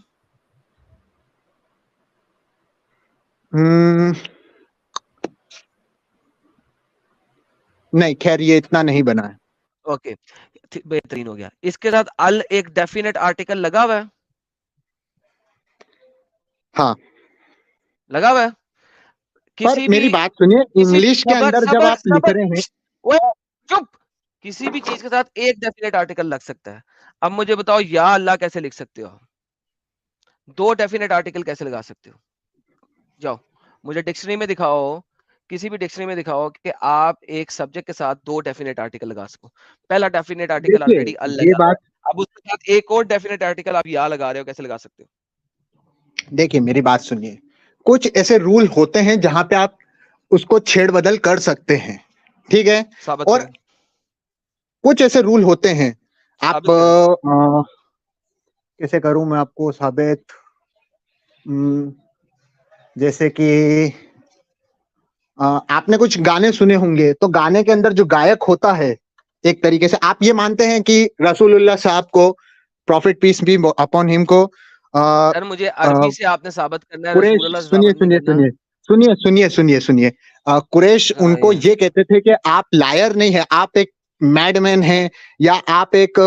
نہیں, خیر یہ اتنا نہیں بنا ہے. اوکے, بہترین ہو گیا. اس کے ساتھ ال ایک ڈیفینیٹ آرٹیکل لگا ہوا ہے, ہاں لگا ہوا ہے. پر کسی میری بھی بات سنیے, انگلش کے اندر جب آپ لکھ رہے ہیں, چپ, کسی بھی چیز کے ساتھ ایک ڈیفینیٹ آرٹیکل لگ سکتا ہے. اب مجھے بتاؤ, یا اللہ کیسے لکھ سکتے ہو؟ دو ڈیفینیٹ آرٹیکل کیسے لگا سکتے ہو؟ جاؤ مجھے ڈکشنری میں دکھاؤ, کسی بھی ڈکشنری میں دکھاؤ کہ آپ ایک سبجیکٹ کے ساتھ دو ڈیفینیٹ آرٹیکل لگا سکو. پہلا ڈیفینیٹ آرٹیکل دیکھیے آلریڈی ال یہ لگا, بات, اب اس کے ساتھ ایک اور ڈیفینیٹ آرٹیکل آپ یا لگا رہے ہو, کیسے لگا سکتے ہو؟ دیکھیے میری بات سنیے, کچھ ایسے رول ہوتے ہیں جہاں پہ آپ اس کو چھیڑ بدل کر سکتے ہیں, ٹھیک ہے. ثابت اور کریں, کچھ ایسے رول ہوتے ہیں, آپ ثابت کریں. کیسے کروں میں آپ کو ثابت, جیسے کہ آپ نے کچھ گانے سنے ہوں گے, تو گانے کے اندر جو گائک ہوتا ہے, ایک طریقے سے آپ یہ مانتے ہیں کہ رسول اللہ صاحب کو, profit piece be upon him کو, سر مجھے عربی سے آپ نے ثابت کرنا ہے, قریش, رسول اللہ سے سنیے ثابت نہیں سنیے کرنا. سنیے سنیے سنیے سنیے سنیے قریش ان کو یہ کہتے تھے کہ آپ لائر نہیں ہے, آپ ایک میڈ مین ہیں, یا آپ ایک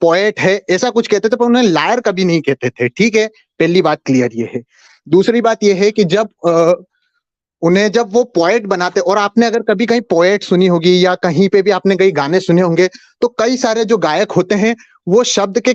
پوئٹ ہے, ایسا کچھ کہتے تھے, پر انہیں لائر کبھی نہیں کہتے تھے, ٹھیک ہے. پہلی بات کلیئر یہ ہے. دوسری بات یہ ہے کہ جب وہ پوئٹ بناتے, اور آپ نے اگر کبھی کہیں پوئٹ سنی ہوگی یا کہیں پہ بھی آپ نے کئی گانے سنے ہوں گے, تو کئی سارے جو گائک ہوتے ہیں وہ شبد کے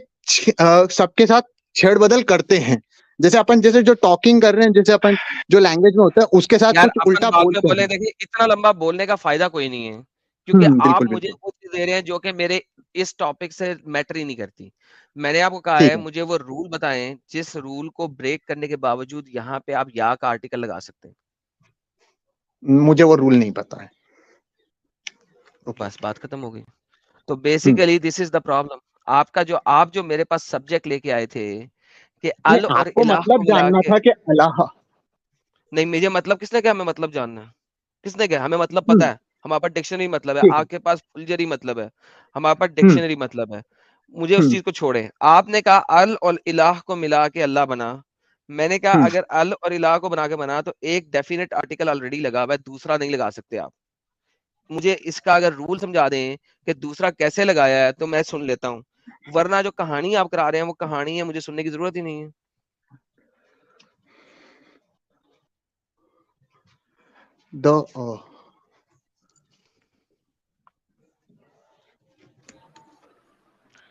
سب کے ساتھ چھیڑ بدل کرتے ہیں. جیسے اپن جیسے جو ٹاکنگ کر رہے ہیں, جیسے اپن جو لینگویج میں ہوتا ہے اس کے ساتھ یار کچھ اپن الٹا بعد میں بولتے بولے, ہیں. دیکھیں اتنا لمبا بولنے کا فائدہ کوئی نہیں ہے, کیونکہ آپ بالکل مجھے بالکل وہ چیز دے رہے ہیں جو کہ میرے اس ٹاپک سے میٹر ہی نہیں کرتی. میں نے آپ کو کہا ٹھیک ہے ہے, مجھے وہ رول بتائیں جس رول کو بریک کرنے کے باوجود یہاں پہ آپ یا کا آرٹیکل لگا سکتے ہیں. مجھے وہ رول نہیں پتا ہے. بس بات ختم ہو گئی. تو basically this is the problem. آپ جو میرے پاس سبجیکٹ لے کے آئے تھے کہ ال نہیں, اور آپ کو الہ کو مطلب ملا جاننا کے, تھا کہ اللہ, نہیں مجھے مطلب کس نے کہا, ہمیں مطلب جاننا ہے, کس نے کہا ہمیں مطلب پتا ہے. ہمارے پاس ڈکشنری مطلب ہے, ٹھیک آپ کے پاس فلجری مطلب ہے, ہمارے پاس ہے, ڈکشنری مطلب ہے. مجھے اس چیز کو چھوڑے. آپ نے کہا ال اور الہ کو ملا کے اللہ بنا, میں نے کہا اگر ال اور الہ کو بنا کے بنا تو ایک ڈیفینیٹ آرٹیکل آلریڈی لگا ہوا ہے, دوسرا نہیں لگا سکتے آپ. مجھے اس کا اگر رول سمجھا دیں کہ دوسرا کیسے لگایا ہے تو میں سن لیتا ہوں, ورنہ جو کہانی آپ کرا رہے ہیں وہ کہانی ہے, مجھے سننے کی ضرورت ہی نہیں ہے.